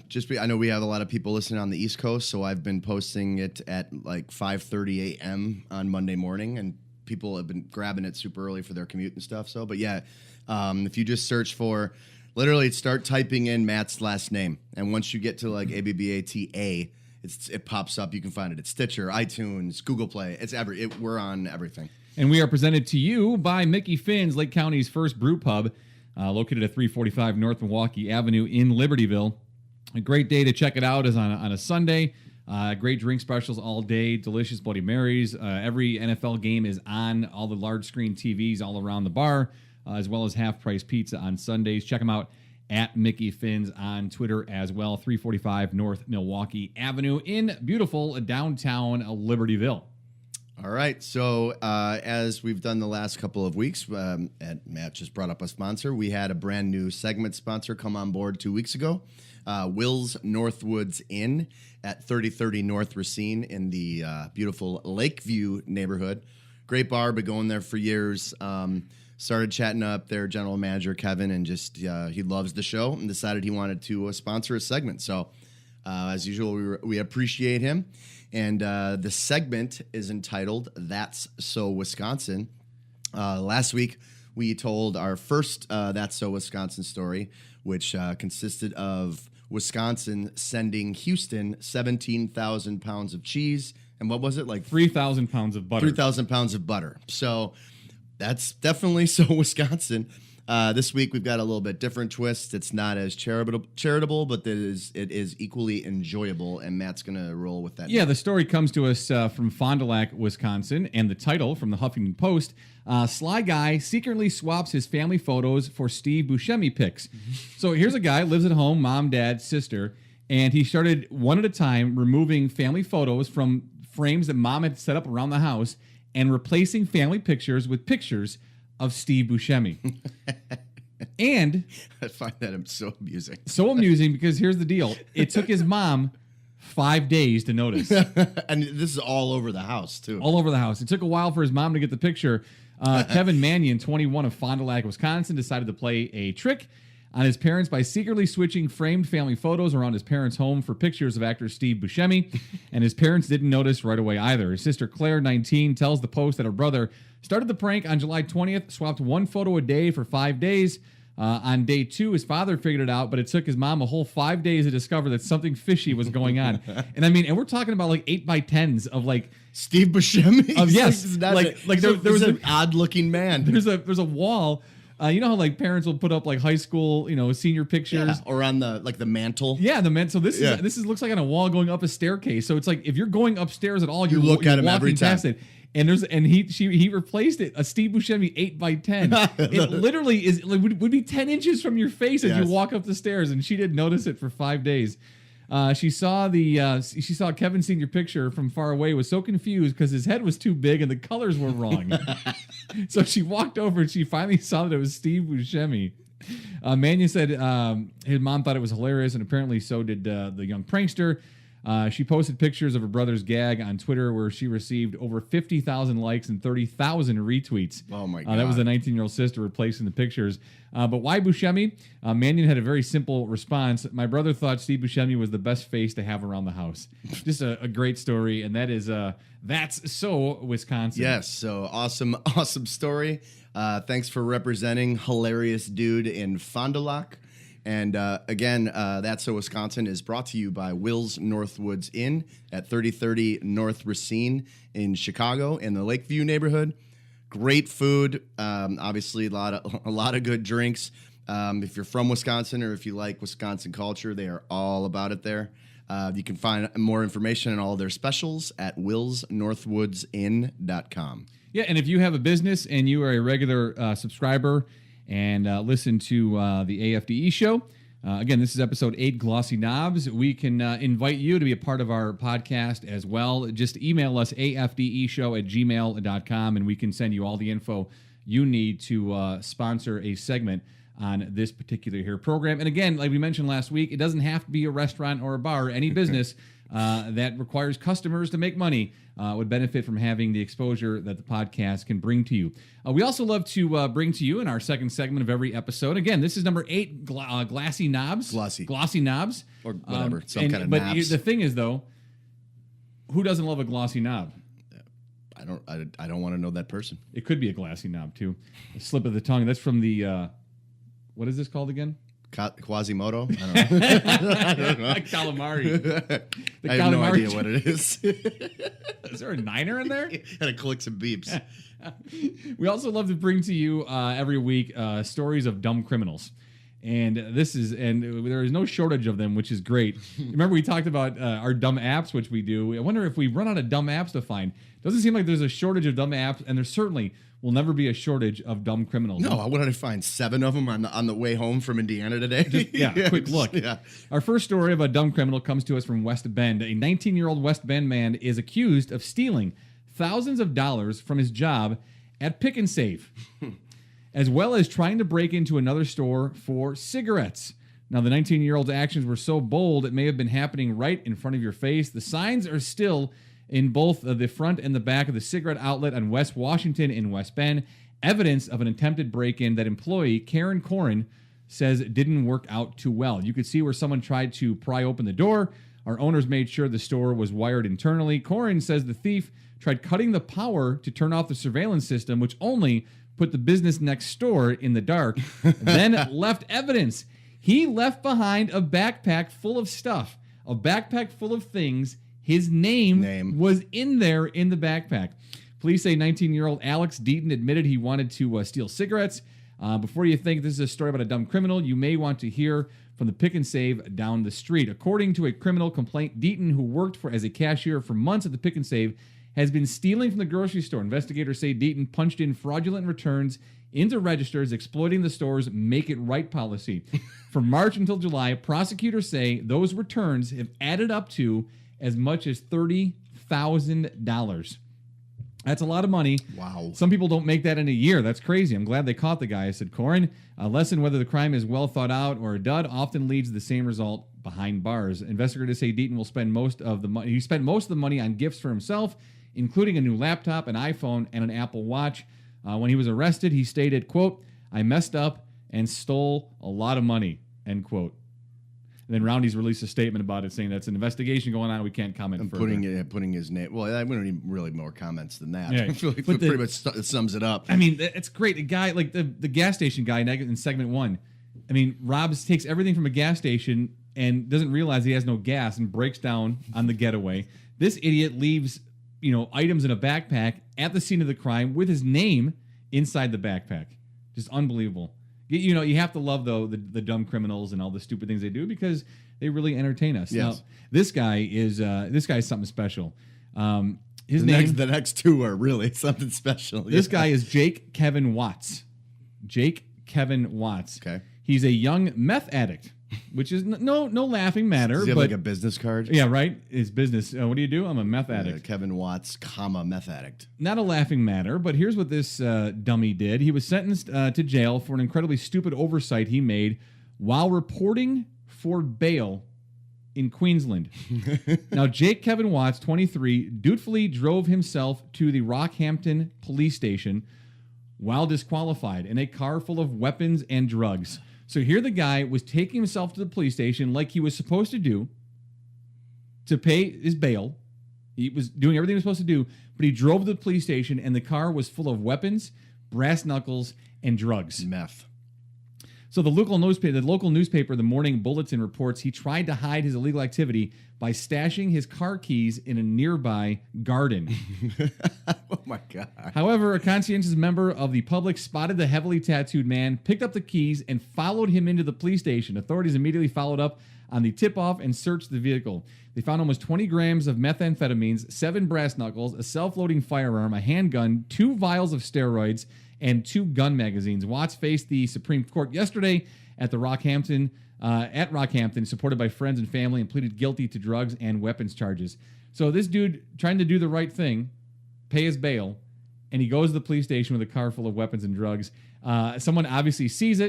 know we have a lot of people listening on the East Coast, so I've been posting it at like 5:30 a.m. on Monday morning, and people have been grabbing it super early for their commute and stuff. So, but yeah, if you just search for, literally start typing in Matt's last name, and once you get to like ABBATA, it pops up. You can find it at Stitcher, iTunes, Google Play. We're on everything. And we are presented to you by Mickey Finn's, Lake County's first brew pub, located at 345 North Milwaukee Avenue in Libertyville. A great day to check it out is on a Sunday. Great drink specials all day, delicious Bloody Marys. Every NFL game is on all the large screen TVs all around the bar, as well as half-price pizza on Sundays. Check them out at Mickey Finn's on Twitter as well, 345 North Milwaukee Avenue in beautiful downtown Libertyville. All right, so as we've done the last couple of weeks, Matt just brought up a sponsor. We had a brand new segment sponsor come on board 2 weeks ago. Will's Northwoods Inn at 3030 North Racine in the beautiful Lakeview neighborhood. Great bar, been going there for years. Started chatting up their general manager, Kevin, and just he loves the show and decided he wanted to sponsor a segment. So as usual, we appreciate him. And the segment is entitled That's So Wisconsin. Last week, we told our first That's So Wisconsin story, which consisted of Wisconsin sending Houston 17,000 pounds of cheese. And what was it? Like 3,000 pounds of butter. 3,000 pounds of butter. So that's definitely so Wisconsin. This week we've got a little bit different twist. It's not as charitable, but it is equally enjoyable, and Matt's going to roll with that. Yeah, the story comes to us from Fond du Lac, Wisconsin, and the title from the Huffington Post, Sly Guy Secretly Swaps His Family Photos for Steve Buscemi Pics. So here's a guy, lives at home, mom, dad, sister, and he started one at a time removing family photos from frames that mom had set up around the house and replacing family pictures with pictures of Steve Buscemi. And I find that so amusing. So amusing because here's the deal. It took his mom 5 days to notice. And this is all over the house, too. All over the house. It took a while for his mom to get the picture. Kevin Mannion, 21 of Fond du Lac, Wisconsin, decided to play a trick on his parents by secretly switching framed family photos around his parents' home for pictures of actor Steve Buscemi, and his parents didn't notice right away either. His sister Claire, 19, tells the Post that her brother started the prank on July 20th, swapped one photo a day for 5 days. On day 2, his father figured it out, but it took his mom a whole 5 days to discover that something fishy was going on. And we're talking about like 8x10s of like Steve Buscemi. Yes, there was an odd-looking man. There's a wall. You know how like parents will put up like high school, senior pictures, or on the mantle. Yeah, the mantle. So this looks like on a wall going up a staircase. So it's like if you're going upstairs at all, you look at him every time. Past it. And he replaced it a Steve Buscemi 8x10. It literally would be 10 inches from your face as you walk up the stairs, and she didn't notice it for 5 days. She saw Kevin Senior picture from far away, was so confused because his head was too big and the colors were wrong. So she walked over and she finally saw that it was Steve Buscemi. Mannion said his mom thought it was hilarious, and apparently so did the young prankster. She posted pictures of her brother's gag on Twitter, where she received over 50,000 likes and 30,000 retweets. Oh, my God. That was the 19-year-old sister replacing the pictures. But why Buscemi? Mannion had a very simple response. My brother thought Steve Buscemi was the best face to have around the house. Just a great story, and that's so Wisconsin. Yes, so awesome story. Thanks for representing hilarious dude in Fond du Lac. And again, That's So Wisconsin is brought to you by Will's Northwoods Inn at 3030 North Racine in Chicago in the Lakeview neighborhood. Great food, obviously a lot of good drinks. If you're from Wisconsin or if you like Wisconsin culture, they are all about it there. You can find more information on all their specials at willsnorthwoodsinn.com. Yeah, and if you have a business and you are a regular subscriber and listen to the AFDE show. Again, this is episode 8, Glossy Knobs. We can invite you to be a part of our podcast as well. Just email us, afdeshow@gmail.com, and we can send you all the info you need to sponsor a segment on this particular here program. And again, like we mentioned last week, it doesn't have to be a restaurant or a bar. Any business that requires customers to make money would benefit from having the exposure that the podcast can bring to you. We also love to bring to you in our second segment of every episode. Again, this is number 8, Glossy Knobs. Glossy Knobs. Or whatever, kind of but knobs. The thing is, though, who doesn't love a glossy knob? I don't want to know that person. It could be a glassy knob, too. A slip of the tongue. That's from the, what is this called again? Quasimodo? I don't know. Calamari. I have no idea what it is. Is there a niner in there? Gotta click some beeps. We also love to bring to you every week stories of dumb criminals. And there is no shortage of them, which is great. Remember, we talked about our dumb apps, which we do. I wonder if we run out of dumb apps to find. Doesn't seem like there's a shortage of dumb apps, and there certainly will never be a shortage of dumb criminals. No, I wanted to find 7 of them on the way home from Indiana today. Quick look. Yeah. Our first story of a dumb criminal comes to us from West Bend. A 19-year-old West Bend man is accused of stealing thousands of dollars from his job at Pick and Save, as well as trying to break into another store for cigarettes. Now, the 19-year-old's actions were so bold, it may have been happening right in front of your face. The signs are still in both the front and the back of the cigarette outlet on West Washington in West Bend. Evidence of an attempted break-in that employee Karen Corin says didn't work out too well. You could see where someone tried to pry open the door. Our owners made sure the store was wired internally. Corin says the thief tried cutting the power to turn off the surveillance system, which only put the business next door in the dark, then left evidence. He left behind a backpack full of stuff, a backpack full of things. His name was in there in the backpack. Police say 19-year-old Alex Deaton admitted he wanted to steal cigarettes. Before you think this is a story about a dumb criminal, you may want to hear from the pick and save down the street. According to a criminal complaint, Deaton, who worked as a cashier for months at the pick and save, has been stealing from the grocery store. Investigators say Deaton punched in fraudulent returns into registers, exploiting the store's make it right policy. From March until July, prosecutors say those returns have added up to as much as $30,000. That's a lot of money. Wow. Some people don't make that in a year. That's crazy. I'm glad they caught the guy, said Corin. A lesson whether the crime is well thought out or a dud often leads to the same result behind bars. Investigators say Deaton will spend most of the money. He spent most of the money on gifts for himself, including a new laptop, an iPhone, and an Apple Watch. When he was arrested, he stated, quote, "I messed up and stole a lot of money," end quote. And then Roundy's released a statement about it, saying that's an investigation going on. We can't comment further. Putting his name. Well, we don't need really more comments than that. Yeah, I feel like pretty much sums it up. I mean, it's great. A guy like the gas station guy in segment 1. I mean, takes everything from a gas station and doesn't realize he has no gas and breaks down on the getaway. This idiot leaves, items in a backpack at the scene of the crime with his name inside the backpack. Just unbelievable. You have to love, though, the dumb criminals and all the stupid things they do because they really entertain us. Yes. Now, this guy is something special. The next two are really something special. This guy is Jake Kevin Watts. Jake Kevin Watts. Okay. He's a young meth addict, which is no laughing matter. Does he have like a business card? Yeah, right. His business. What do you do? I'm a meth addict. Kevin Watts, meth addict. Not a laughing matter, but here's what this dummy did. He was sentenced to jail for an incredibly stupid oversight he made while reporting for bail in Queensland. Now, Jake Kevin Watts, 23, dutifully drove himself to the Rockhampton police station while disqualified in a car full of weapons and drugs. So here the guy was taking himself to the police station like he was supposed to do to pay his bail. He was doing everything he was supposed to do, but he drove to the police station and the car was full of weapons, brass knuckles, and drugs. Meth. So the local newspaper, the Morning Bulletin, reports he tried to hide his illegal activity by stashing his car keys in a nearby garden. Oh, my God. However, a conscientious member of the public spotted the heavily tattooed man, picked up the keys, and followed him into the police station. Authorities immediately followed up on the tip-off and searched the vehicle. They found almost 20 grams of methamphetamines, 7 brass knuckles, a self-loading firearm, a handgun, 2 vials of steroids, and 2 gun magazines. Watts faced the Supreme Court yesterday at Rockhampton, supported by friends and family, and pleaded guilty to drugs and weapons charges. So this dude trying to do the right thing, pay his bail, and he goes to the police station with a car full of weapons and drugs. Someone obviously sees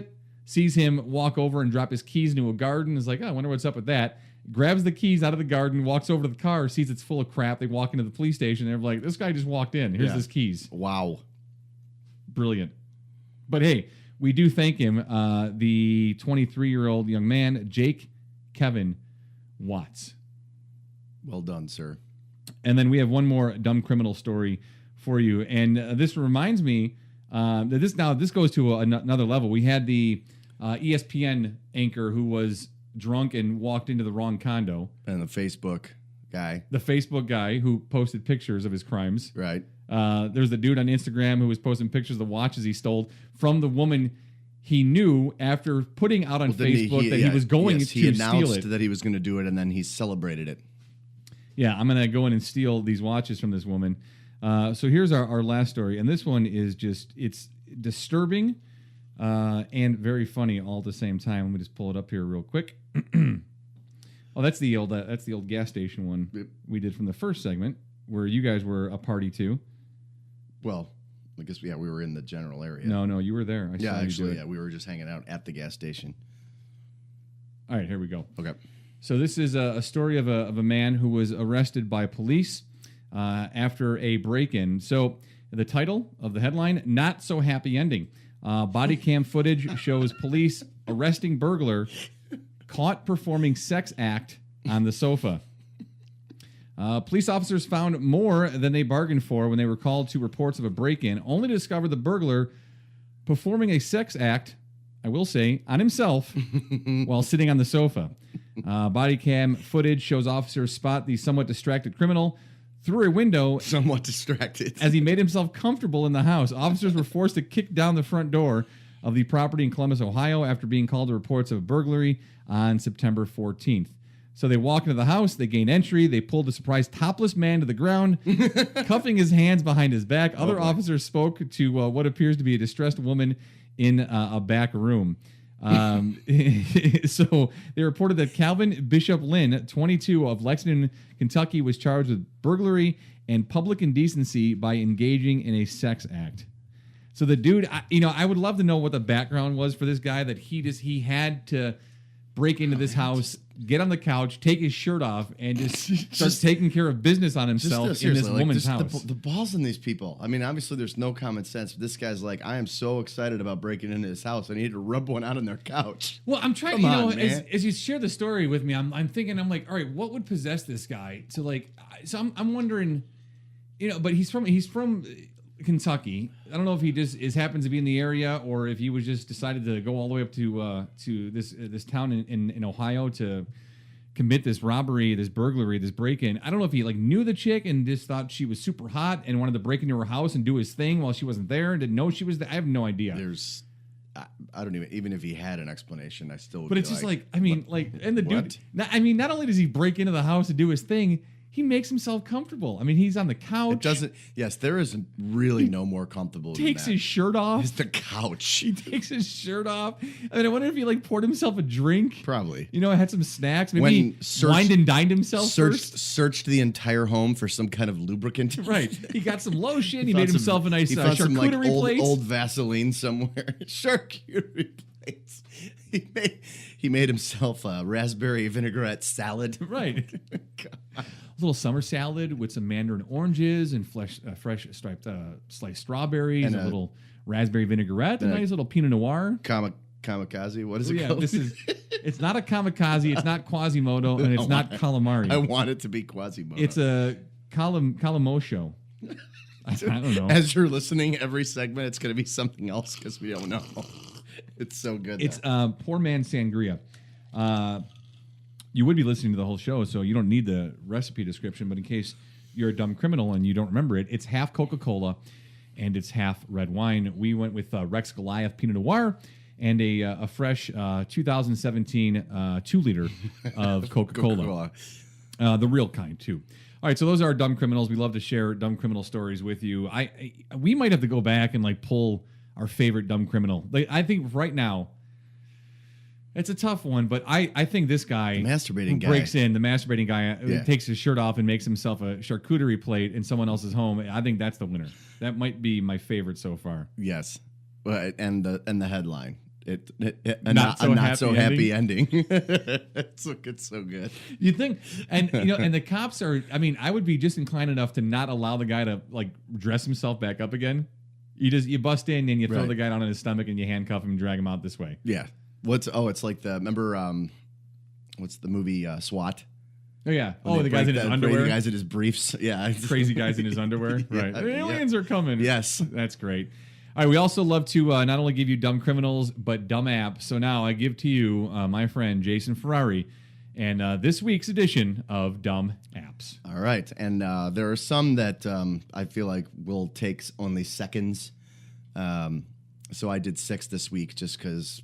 him walk over and drop his keys into a garden, is like, oh, I wonder what's up with that. Grabs the keys out of the garden, walks over to the car, sees it's full of crap. They walk into the police station, and they're like, this guy just walked in. Here's his keys. Wow. Brilliant. But hey, we do thank him, the 23-year-old young man, Jake Kevin Watts. Well done, sir. And then we have one more dumb criminal story for you. And this reminds me that this goes to another level. We had the ESPN anchor who was drunk and walked into the wrong condo. And the Facebook guy. The Facebook guy who posted pictures of his crimes. Right. There's the dude on Instagram who was posting pictures of the watches he stole from the woman he knew after putting out on Facebook he was going to steal it. He announced that he was going to do it, and then he celebrated it. Yeah, I'm going to go in and steal these watches from this woman. So here's our last story, and this one is it's disturbing and very funny all at the same time. Let me just pull it up here real quick. Oh, that's the old gas station one we did from the first segment where you guys were a party to. Well, I guess we were in the general area. No, you were there. We were just hanging out at the gas station. All right, here we go. Okay. So this is a story of a man who was arrested by police after a break-in. So the title of the headline, Not So Happy Ending. Body cam footage shows police arresting burglar caught performing sex act on the sofa. Police officers found more than they bargained for when they were called to reports of a break-in, only to discover the burglar performing a sex act, I will say, on himself while sitting on the sofa. Body cam footage shows officers spot the somewhat distracted criminal through a window. Somewhat distracted. As he made himself comfortable in the house. Officers were forced to kick down the front door. of the property in Columbus, Ohio, after being called to reports of a burglary on September 14th. So they walk into the house, they gain entry, they pull the surprised topless man to the ground, cuffing his hands behind his back. Other officers spoke to what appears to be a distressed woman in a back room. So they reported that Calvin Bishop Lynn, 22, of Lexington, Kentucky, was charged with burglary and public indecency by engaging in a sex act. So the dude, I would love to know what the background was for this guy, that he had to break into this house, get on the couch, take his shirt off, and just start taking care of business on himself in this woman's house. The balls in these people. I mean, obviously there's no common sense. But this guy's like, I am so excited about breaking into his house. I need to rub one out on their couch. Well, I'm trying, as you share the story with me, I'm thinking, I'm like, all right, what would possess this guy to like? So I'm wondering, but he's from Kentucky. I don't know if he just happens to be in the area, or if he was just decided to go all the way up to this town in Ohio to commit this robbery, this burglary, this break-in. I don't know if he knew the chick and just thought she was super hot and wanted to break into her house and do his thing while she wasn't there and didn't know she was there. I have no idea. I don't even if he had an explanation, I still would. But it's just and the dude. Not only does he break into the house to do his thing, he makes himself comfortable. I mean, he's on the couch. There is really no more comfortable than that. Takes his shirt off. It's the couch. He takes his shirt off. I mean, I wonder if he poured himself a drink. Probably. Had some snacks. Maybe he wined and dined himself first. Searched the entire home for some kind of lubricant. Right. He got some lotion. He made himself a nice charcuterie plate. Old Vaseline somewhere. Charcuterie plates. He made himself a raspberry vinaigrette salad. Right. A little summer salad with some mandarin oranges and fresh striped sliced strawberries, and a little raspberry vinaigrette, a nice little Pinot Noir. Kamikaze? What is it called? It's not a kamikaze, it's not Quasimodo, and it's not calamari. I want it to be Quasimodo. It's a calamosho. I don't know. As you're listening, every segment, it's going to be something else because we don't know. It's so good. It's Poor Man Sangria. You would be listening to the whole show, so you don't need the recipe description, but in case you're a dumb criminal and you don't remember it, it's half Coca-Cola and it's half red wine. We went with Rex Goliath Pinot Noir and a fresh 2017 2-liter of Coca-Cola. The real kind, too. All right, so those are our dumb criminals. We love to share dumb criminal stories with you. We might have to go back and pull our favorite dumb criminal. I think right now, it's a tough one, but I think this guy, the masturbating guy, breaks in, the masturbating guy, takes his shirt off and makes himself a charcuterie plate in someone else's home. I think that's the winner. That might be my favorite so far. Yes, and the headline, not so happy ending. It's so good. You think, and the cops are. I mean, I would be just inclined enough to not allow the guy to dress himself back up again. You bust in and you throw the guy down on his stomach and you handcuff him and drag him out this way. Yeah. It's like remember what's the movie SWAT? Oh yeah. The guys in his underwear. The guys in his briefs. Yeah. Crazy guys in his underwear. Right. The aliens are coming. Yes. That's great. All right. We also love to not only give you dumb criminals, but dumb apps. So now I give to you my friend Jason Ferrari and this week's edition of Dumb Apps. All right. And there are some that I feel like will take only seconds. So I did 6 this week just because,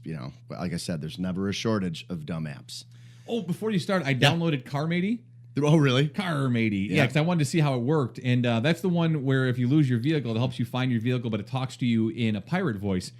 like I said, there's never a shortage of dumb apps. Oh, before you start, I downloaded Carmatey. Oh, really? Carmatey. Yeah, because I wanted to see how it worked. And that's the one where if you lose your vehicle, it helps you find your vehicle, but it talks to you in a pirate voice.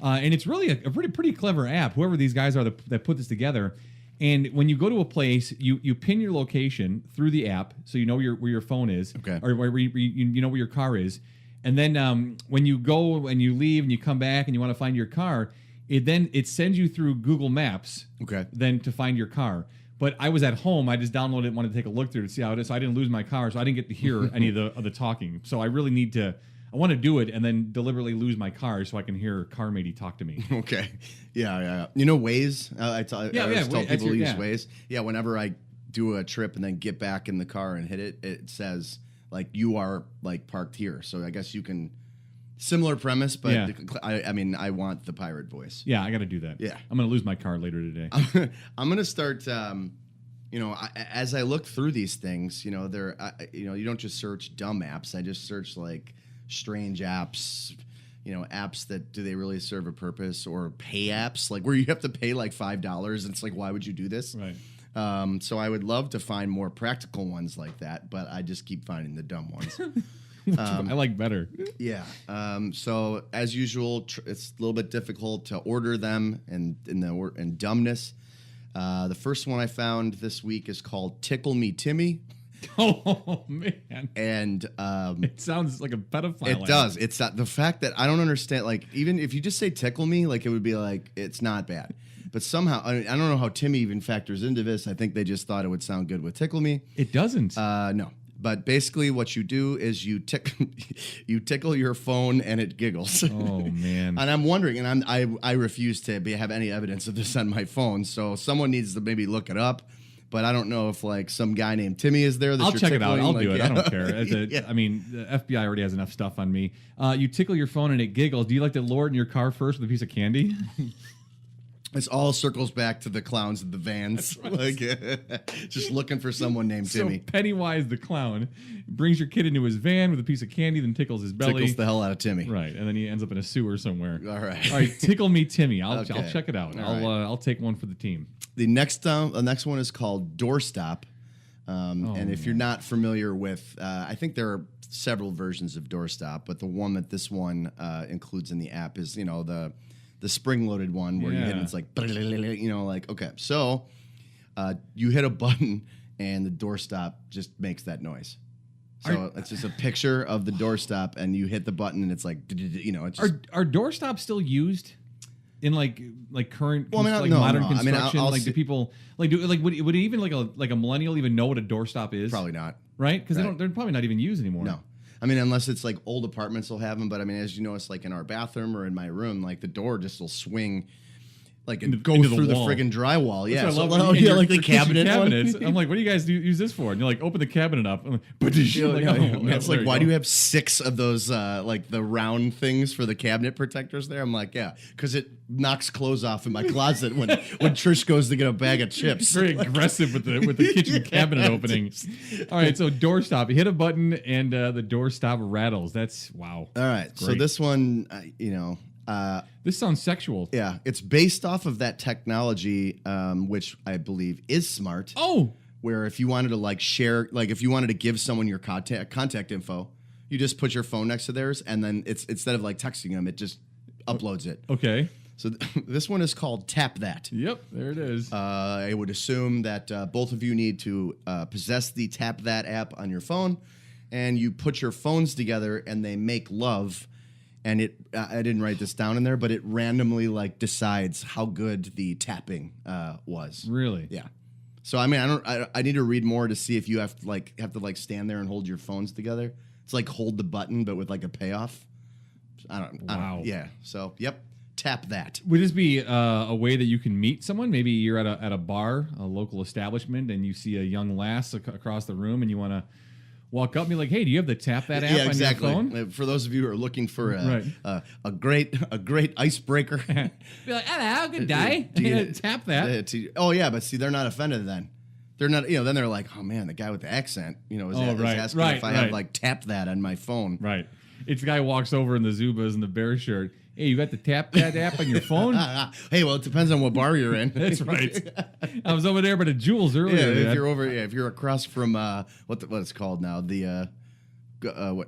And it's really a pretty clever app, whoever these guys are that put this together. And when you go to a place, you pin your location through the app so you know where your phone is, or where you know where your car is. And then when you go and you leave and you come back and you want to find your car, it sends you through Google Maps. Okay. Then to find your car. But I was at home. I just downloaded it, wanted to take a look through to see how it is. So I didn't lose my car, so I didn't get to hear any of the talking. So I really need to. I want to do it and then deliberately lose my car so I can hear Carmatey talk to me. Okay. Yeah. Waze. I tell people to use Waze. Yeah. Whenever I do a trip and then get back in the car and hit it, it says you are parked here. So I guess you can similar premise, but I want the pirate voice. Yeah, I got to do that. Yeah, I'm gonna lose my car later today. I'm gonna start. As I look through these things, you don't just search dumb apps. I just search strange apps. apps that do they really serve a purpose, or pay apps like where you have to pay like $5. And it's like, why would you do this? Right. So I would love to find more practical ones like that, but I just keep finding the dumb ones. I like better. Yeah. So as usual, it's a little bit difficult to order them and dumbness. The first one I found this week is called Tickle Me Timmy. Oh man! And it sounds like a pedophile. It does. It's the fact that I don't understand. Like, even if you just say "tickle me," like it would be like it's not bad. But somehow I don't know how Timmy even factors into this. I think they just thought it would sound good with "tickle me." It doesn't. No. But basically, what you do is you tickle your phone and it giggles. Oh man! And I'm wondering, and I refuse to have any evidence of this on my phone. So someone needs to maybe look it up. But I don't know if like some guy named Timmy is there. I'll check it out. I'll do it. I don't care. Yeah. I mean, the FBI already has enough stuff on me. You tickle your phone and it giggles. Do you like to lure it in your car first with a piece of candy? This all circles back to the clowns in the vans, like just looking for someone named Timmy. So Pennywise the clown brings your kid into his van with a piece of candy, then tickles his belly. Tickles the hell out of Timmy. Right, and then he ends up in a sewer somewhere. All right. All right. Tickle me, Timmy. I'll Okay. check it out. I'll take one for the team. The next one is called Doorstop, and if you're not familiar with, I think there are several versions of Doorstop, but the one that this one includes in the app is the spring-loaded one where you hit and it's like, like, okay. So you hit a button and the doorstop just makes that noise. So it's just a picture of the doorstop and you hit the button and it's like, it's just... Are doorstops still used in like current modern construction? Do people would even like a millennial even know what a doorstop is? Probably not. Right? Because they're probably not even used anymore. No. I mean, unless it's like old apartments will have them, but I mean, as you notice, like in our bathroom or in my room, like the door just will swing, like and go through the friggin' drywall. That's Yeah, what I love. like the cabinets. I'm like, what do you guys use this for? And you're like, open the cabinet up. I'm like, it's like, why do you have 6 of those like the round things for the cabinet protectors there? I'm like, yeah, because it knocks clothes off in my closet when Trish goes to get a bag of chips. Very aggressive with the kitchen cabinet opening. All right, so doorstop. You hit a button and the doorstop rattles. That's wow. All right, so this one, this sounds sexual. Yeah, it's based off of that technology, which I believe is smart. Oh, where if you wanted to like share, like if you wanted to give someone your contact info, you just put your phone next to theirs, and then it's instead of like texting them, it just uploads it. Okay. So this one is called Tap That. Yep, there it is. I would assume that both of you need to possess the Tap That app on your phone, and you put your phones together, and they make love. And I didn't write this down in there, but it randomly like decides how good the tapping was. Really? Yeah. So I mean, I need to read more to see if you have to stand there and hold your phones together. It's like hold the button, but with like a payoff. I don't. Yeah. So yep. Tap that. Would this be a way that you can meet someone? Maybe you're at a bar, a local establishment, and you see a young lass across the room, and you want to walk up and be like, "Hey, do you have the Tap That app on your phone?" For those of you who are looking for a great icebreaker, be like, "Hello, good day." Tap that. Oh yeah, but see, they're not offended then. They're not. Then they're like, "Oh man, the guy with the accent, is asking if I have like Tap That on my phone." Right. It's the guy who walks over in the Zubas and the bear shirt. Hey, you got the Tap That app on your phone? Hey, well, it depends on what bar you're in. That's right. I was over there by the Jewels earlier. Yeah, if you're across from what it's called now, the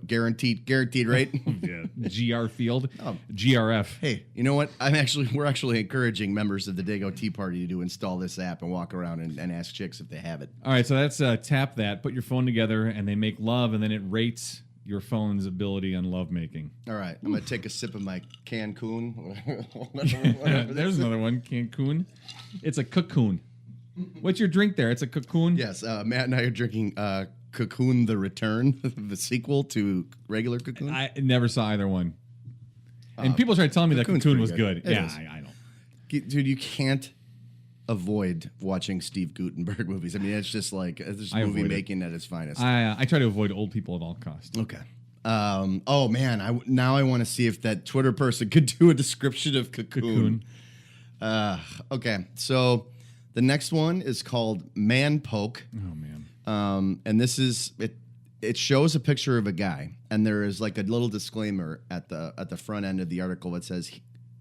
guaranteed rate. Yeah, GR Field, GRF. Hey, you know what? We're actually encouraging members of the Dago Tea Party to install this app and walk around and ask chicks if they have it. All right, so that's Tap That. Put your phone together and they make love, and then it rates your phone's ability on lovemaking. All right, I'm going to take a sip of my Cancun. There's another one, Cancun. It's a cocoon. What's your drink there? It's a cocoon? Yes, Matt and I are drinking Cocoon the Return, the sequel to regular Cocoon. I never saw either one. And people tried telling me that Cocoon was good. Yeah, I know. Dude, you can't avoid watching Steve Guttenberg movies. I mean, it's just like movie making at its finest. I try to avoid old people at all costs. Okay. Oh man, I want to see if that Twitter person could do a description of Cocoon. Okay, so the next one is called Man Poke. Oh man. And this is it. it shows a picture of a guy, and there is like a little disclaimer at the front end of the article that says,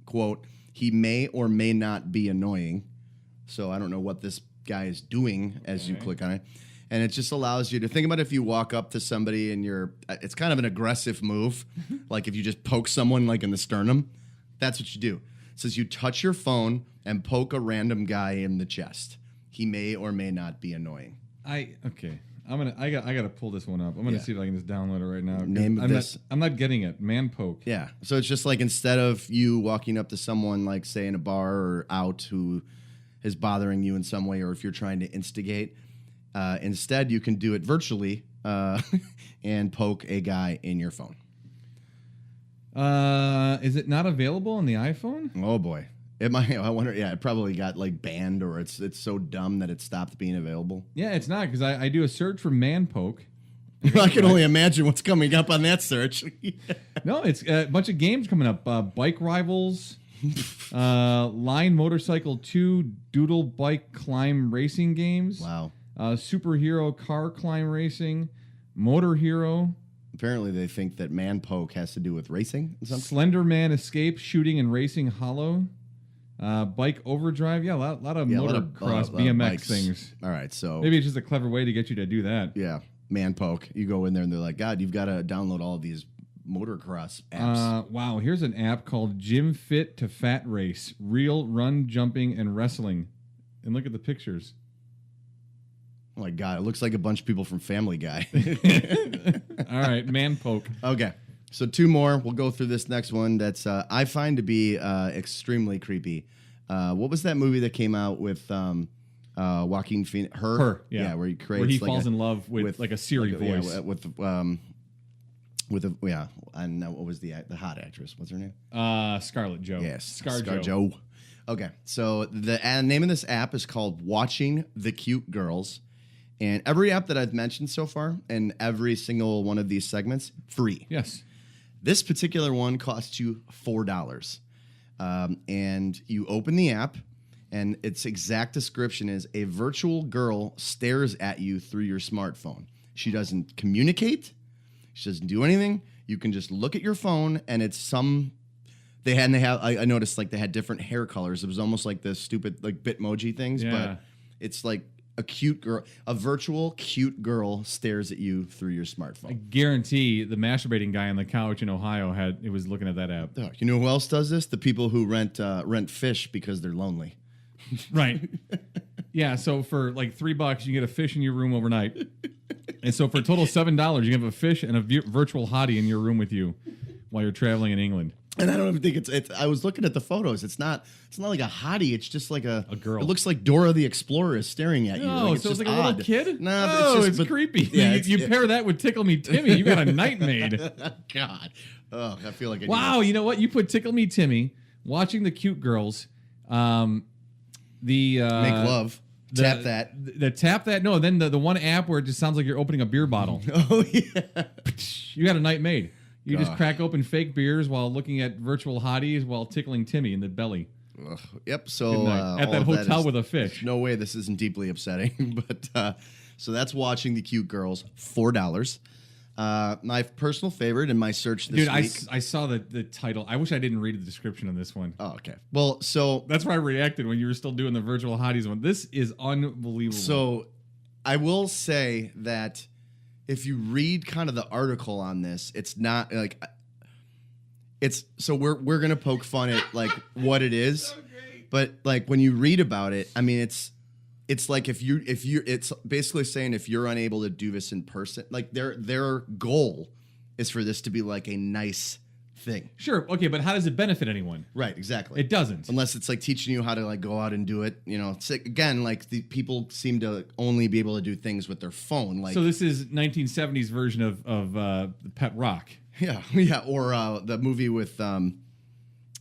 quote, he may or may not be annoying. So I don't know what this guy is doing as you click on it. And it just allows you to think about if you walk up to somebody and it's kind of an aggressive move. Like if you just poke someone like in the sternum, that's what you do. It says you touch your phone and poke a random guy in the chest. He may or may not be annoying. Okay. I gotta pull this one up. I'm gonna see if I can just download it right now. I'm not getting it. Man poke. Yeah. So it's just like instead of you walking up to someone like say in a bar or out who is bothering you in some way, or if you're trying to instigate, instead you can do it virtually and poke a guy in your phone. Is it not available on the iPhone? Oh boy. It might. I wonder. Yeah, it probably got like banned, or it's so dumb that it stopped being available. Yeah, it's not, because I do a search for man poke. I can only imagine what's coming up on that search. No, it's a bunch of games coming up. Bike Rivals, Line Motorcycle 2, Doodle Bike Climb Racing games. Wow. Superhero Car Climb Racing, Motor Hero. Apparently, they think that man poke has to do with racing. Slender Man Escape, Shooting and Racing Hollow. Bike Overdrive, yeah, a lot of motocross BMX things. All right, so maybe it's just a clever way to get you to do that. Yeah, man poke. You go in there and they're like, God, you've got to download all of these motocross apps. Wow, here's an app called Gym Fit to Fat Race, real run, jumping, and wrestling. And look at the pictures. Oh my God, it looks like a bunch of people from Family Guy. All right, man poke. Okay. So 2 more. We'll go through this next one that's I find to be extremely creepy. What was that movie that came out with Joaquin Phoenix? Her, yeah. Where he falls in love with like a Siri voice. Yeah, and what was the hot actress? What's her name? Scarlett Jo. Yes, ScarJo. Okay, so the name of this app is called Watching the Cute Girls. And every app that I've mentioned so far, and every single one of these segments, free. Yes. This particular one costs you $4. And you open the app, and its exact description is a virtual girl stares at you through your smartphone. She doesn't communicate. She doesn't do anything. You can just look at your phone, and it's some... I noticed like they had different hair colors. It was almost like the stupid like Bitmoji things, but it's like a cute girl, a virtual cute girl stares at you through your smartphone. I guarantee the masturbating guy on the couch in Ohio was looking at that app. Oh, you know who else does this? The people who rent fish because they're lonely. Right. Yeah. So for like $3, you get a fish in your room overnight, and so for a total of $7, you have a fish and a virtual hottie in your room with you while you're traveling in England. And I don't even think it's. I was looking at the photos. It's not like a hottie. It's just like a girl. It looks like Dora the Explorer is staring at you. Oh, like so it's like a little kid? Nah, it's creepy. Yeah, you pair that with Tickle Me Timmy, you got a night maid. God. Oh, I feel like wow. You know what? You put Tickle Me Timmy watching the cute girls. Make love. Tap that. The tap that. No, then the one app where it just sounds like you're opening a beer bottle. Oh yeah. You got a night maid. You just crack open fake beers while looking at virtual hotties while tickling Timmy in the belly. Ugh. Yep. So at that hotel with a fish. No way this isn't deeply upsetting. But so that's watching the cute girls. $4. My personal favorite in my search this week. I saw the title. I wish I didn't read the description on this one. Oh, okay. Well, so that's why I reacted when you were still doing the virtual hotties one. This is unbelievable. So I will say that if you read kind of the article on this, it's not like it's. So we're gonna poke fun at like what it is, so but like when you read about it, I mean it's like if you it's basically saying if you're unable to do this in person, like their goal is for this to be like a nice thing. Sure, okay, but how does it benefit anyone? Right, exactly. It doesn't. Unless it's like teaching you how to like go out and do it. You know, it's like, again, like the people seem to only be able to do things with their phone. Like, so this is 1970s version of Pet Rock. Yeah, yeah, or the movie with Bette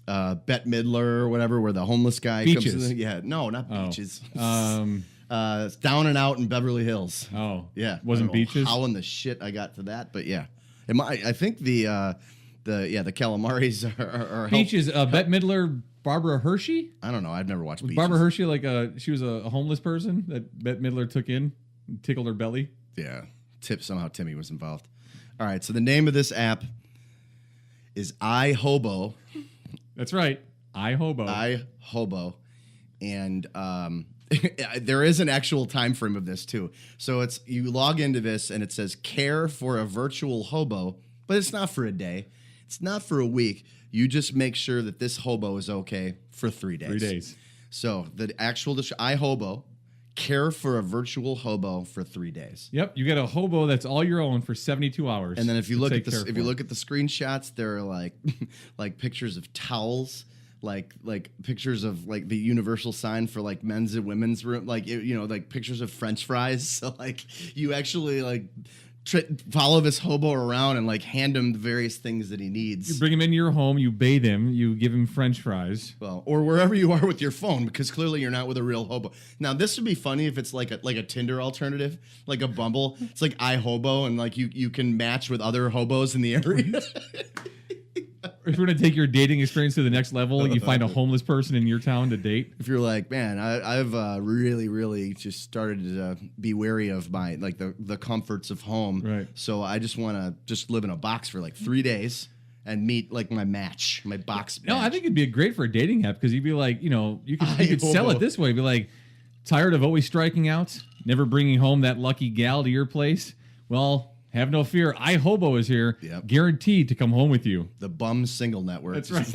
Midler or whatever, where the homeless guy Beaches. comes in. Yeah, no, not Beaches. It's Down and Out in Beverly Hills. Oh, yeah, wasn't Beaches? How in the shit I got to that, but yeah, I think the calamaris are Beaches. Bette Midler, Barbara Hershey. I don't know. I've never watched Beaches. Barbara Hershey, like she was a homeless person that Bette Midler took in, and tickled her belly. Yeah, somehow Timmy was involved. All right, so the name of this app is iHobo. That's right. iHobo. iHobo. And there is an actual time frame of this too. So it's you log into this and it says care for a virtual hobo, but it's not for a day. It's not for a week. You just make sure that this hobo is okay for 3 days. 3 days. So the actual iHobo, care for a virtual hobo for 3 days. Yep, you get a hobo that's all your own for 72 hours. And then if you look at the screenshots, there are like pictures of towels, like pictures of like the universal sign for like men's and women's room, like like pictures of French fries. So like you actually like follow this hobo around and like hand him the various things that he needs. You bring him into your home, you bathe him, you give him French fries. Well, or wherever you are with your phone, because clearly you're not with a real hobo. Now, this would be funny if it's like a Tinder alternative, like a Bumble. It's like iHobo, and like you can match with other hobos in the area. If we're going to take your dating experience to the next level, you find a homeless person in your town to date. If you're like, man, I've really, really just started to be wary of my like the comforts of home. Right. So I just want to just live in a box for like 3 days and meet like my match, my box match. No, I think it'd be great for a dating app because you'd be like, you could sell it this way. Be like, tired of always striking out, never bringing home that lucky gal to your place? Well, have no fear. iHobo is here, guaranteed to come home with you. The bum single network. That's right.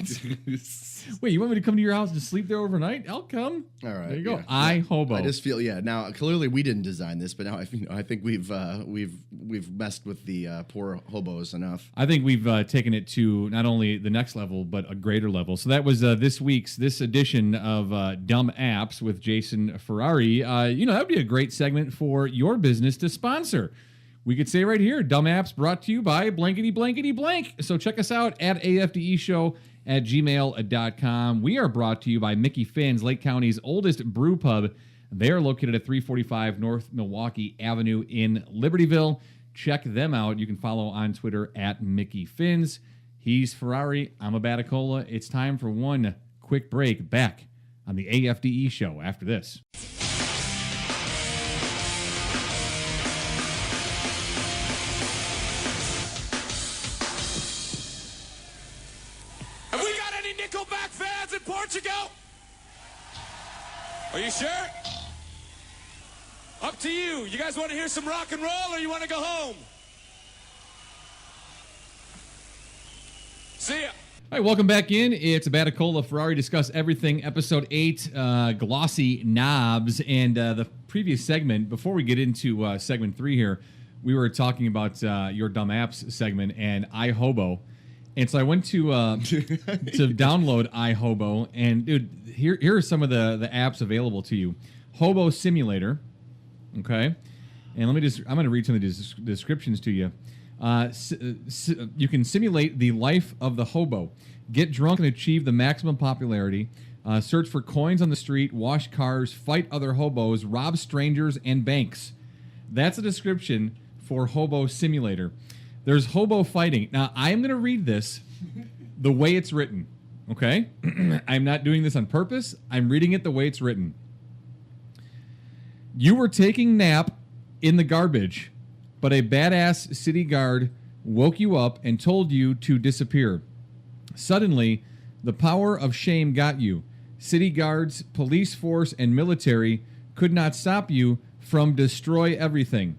Wait, you want me to come to your house to sleep there overnight? I'll come. All right. There you go. Yeah. iHobo. I just feel now clearly we didn't design this, but now I think we've messed with the poor hobos enough. I think we've taken it to not only the next level but a greater level. So that was this edition of Dumb Apps with Jason Ferrari. That would be a great segment for your business to sponsor. We could say right here, Dumb Apps brought to you by blankety blankety blank. So check us out at afdeshow@gmail.com. We are brought to you by Mickey Finn's, Lake County's oldest brew pub. They are located at 345 North Milwaukee Avenue in Libertyville. Check them out. You can follow on Twitter at Mickey Finn's. He's Ferrari. I'm a Baticola. It's time for one quick break back on the AFDE show after this. Are you sure? Up to you. You guys want to hear some rock and roll or you want to go home? See ya. All right, welcome back in. It's Baticola Ferrari Discuss Everything, Episode 8, Glossy Knobs. And the previous segment, before we get into segment 3 here, we were talking about your Dumb Apps segment and iHobo. And so I went to download iHobo, and dude, here are some of the apps available to you. Hobo Simulator, okay? And I'm going to read some of these descriptions to you. You can simulate the life of the hobo, get drunk and achieve the maximum popularity, search for coins on the street, wash cars, fight other hobos, rob strangers, and banks. That's a description for Hobo Simulator. There's hobo fighting. Now, I am going to read this the way it's written, okay? I'm not doing this on purpose. I'm reading it the way it's written. You were taking nap in the garbage, but a badass city guard woke you up and told you to disappear. Suddenly, the power of shame got you. City guards, police force, and military could not stop you from destroy everything.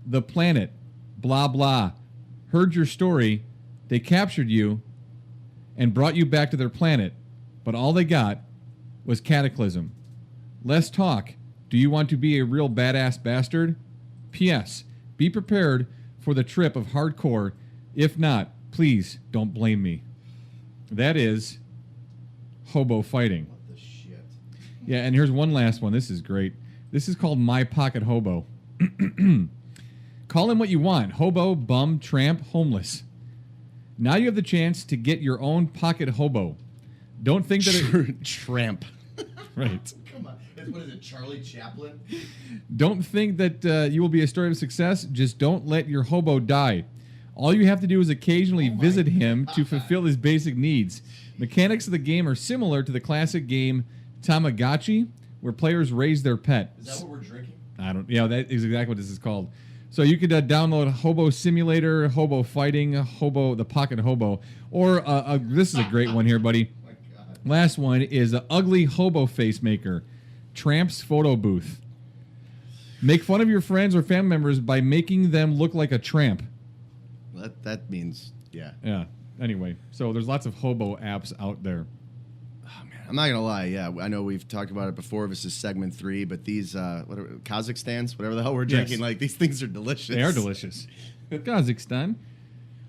The planet. Blah, blah. Heard your story. They captured you and brought you back to their planet. But all they got was cataclysm. Less talk. Do you want to be a real badass bastard? P.S. Be prepared for the trip of hardcore. If not, please don't blame me. That is hobo fighting. What the shit? Yeah, and here's one last one. This is great. This is called My Pocket Hobo. Call him what you want. Hobo, bum, tramp, homeless. Now you have the chance to get your own pocket hobo. Don't think that Tramp. Right. Come on. What is it, Charlie Chaplin? Don't think that you will be a story of success. Just don't let your hobo die. All you have to do is occasionally visit him to fulfill his basic needs. Mechanics of the game are similar to the classic game Tamagotchi, where players raise their pet. Is that what we're drinking? Yeah, that is exactly what this is called. So you could download Hobo Simulator, Hobo Fighting, the Pocket Hobo, or this is a great one here, buddy. Oh my God. Last one is Ugly Hobo Face Maker, Tramp's Photo Booth. Make fun of your friends or family members by making them look like a tramp. That means, yeah. Yeah. Anyway, so there's lots of hobo apps out there. Oh, man. I'm not going to lie. Yeah, I know we've talked about it before. This is segment 3, but these, Kazakhstans, whatever the hell we're drinking, Yes. like, these things are delicious. They are delicious. Kazakhstan.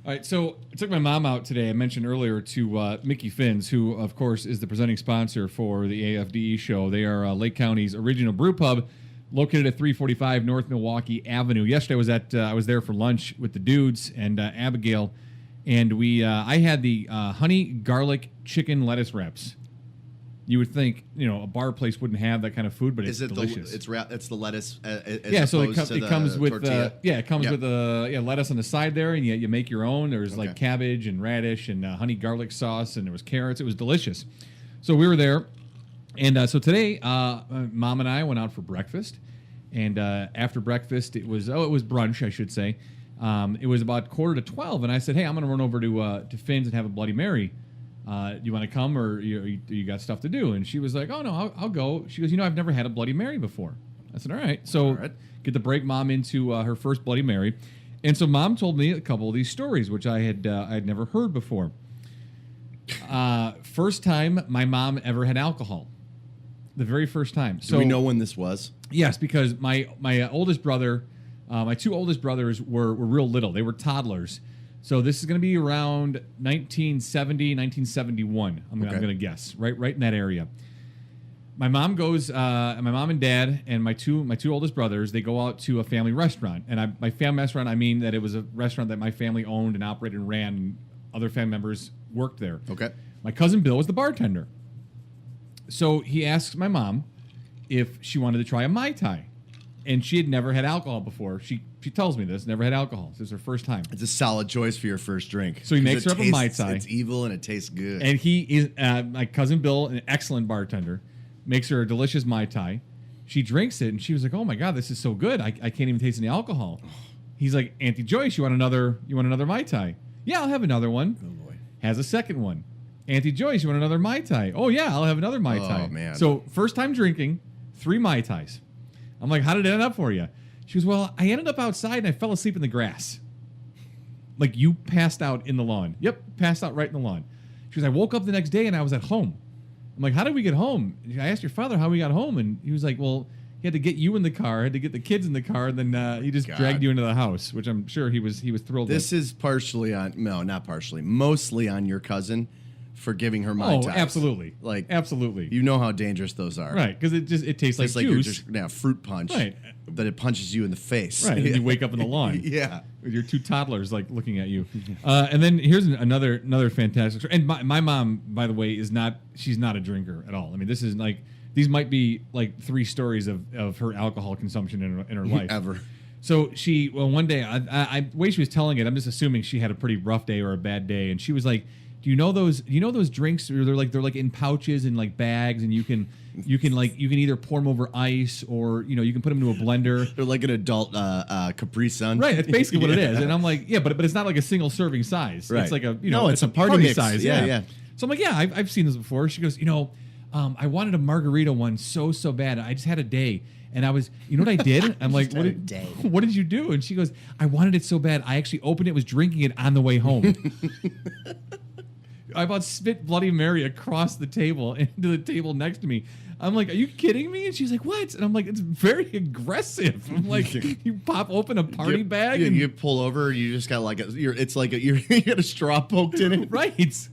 All right, so I took my mom out today. I mentioned earlier to Mickey Finn's, who, of course, is the presenting sponsor for the AFDE show. They are Lake County's original brew pub, located at 345 North Milwaukee Avenue. Yesterday, I was there for lunch with the dudes and Abigail, and I had the honey garlic chicken lettuce wraps. You would think, a bar place wouldn't have that kind of food, but it's delicious. It's the lettuce. So it comes with tortilla. with lettuce on the side there, and you make your own. There's like cabbage and radish and honey garlic sauce, and there was carrots. It was delicious. So we were there, and so today, Mom and I went out for breakfast, and after breakfast, it was brunch, I should say. It was about 11:45, and I said, "Hey, I'm going to run over to Finn's and have a Bloody Mary. You want to come, or you got stuff to do?" And she was like, "Oh no, I'll go." She goes, "I've never had a Bloody Mary before." I said, "All right." So get to break Mom into her first Bloody Mary, and so Mom told me a couple of these stories, which I had never heard before. First time my mom ever had alcohol, the very first time. So do we know when this was? Yes, because my oldest brother, my two oldest brothers were real little. They were toddlers. So this is going to be around 1970, 1971. I'm going to guess right in that area. My mom goes, my mom and dad and my two oldest brothers, they go out to a family restaurant. And by family restaurant, I mean that it was a restaurant that my family owned and operated and ran, and other family members worked there. Okay. My cousin Bill was the bartender. So he asks my mom if she wanted to try a Mai Tai. And she had never had alcohol before. She tells me this, never had alcohol. This is her first time. It's a solid choice for your first drink. So he makes her up a Mai Tai. It's evil and it tastes good. And he is, my cousin Bill, an excellent bartender, makes her a delicious Mai Tai. She drinks it, and she was like, "Oh my God, this is so good. I can't even taste any alcohol." He's like, "Auntie Joyce, you want another Mai Tai?" "Yeah, I'll have another one." Oh boy. Has a second one. "Auntie Joyce, you want another Mai Tai?" "Oh yeah, I'll have another Mai Tai." Oh man. So first time drinking, 3 Mai Tais. I'm like, "How did it end up for you?" She goes, "Well, I ended up outside and I fell asleep in the grass." Like, you passed out in the lawn. Yep, passed out right in the lawn. She goes, "I woke up the next day and I was at home." I'm like, "How did we get home?" I asked your father how we got home, and he was like, "Well, he had to get you in the car, had to get the kids in the car, and then he just dragged you into the house," which I'm sure he was thrilled with. This is mostly on your cousin for giving her Mai Tais. Oh, absolutely. Absolutely. You know how dangerous those are. Right, because it tastes like juice. You're just fruit punch. Right. But it punches you in the face. Right, and you wake up in the lawn. Yeah. With your 2 toddlers, looking at you. And then here's another fantastic story. And my mom, by the way, she's not a drinker at all. I mean, this is these might be 3 stories of her alcohol consumption in her life. Ever. So one day, the way she was telling it, I'm just assuming she had a pretty rough day or a bad day, and she was like, "Do you know those drinks? They're in pouches and bags, and you can either pour them over ice or you can put them into a blender. They're like an adult Capri Sun, right? That's basically what it is." And I'm like, "Yeah, but it's not like a single serving size. Right. It's like it's a party size. Yeah. So I'm like, "Yeah, I've seen this before." She goes, "I wanted a margarita one so bad. I just had a day." And I was, what I did? I'm like, what did you do? And she goes, "I wanted it so bad. I actually opened it, was drinking it on the way home." I about spit Bloody Mary across the table into the table next to me. I'm like, "Are you kidding me?" And she's like, "What?" And I'm like, "It's very aggressive." I'm like, you pop open a party bag and you pull over, and you just got you got a straw poked in it, right?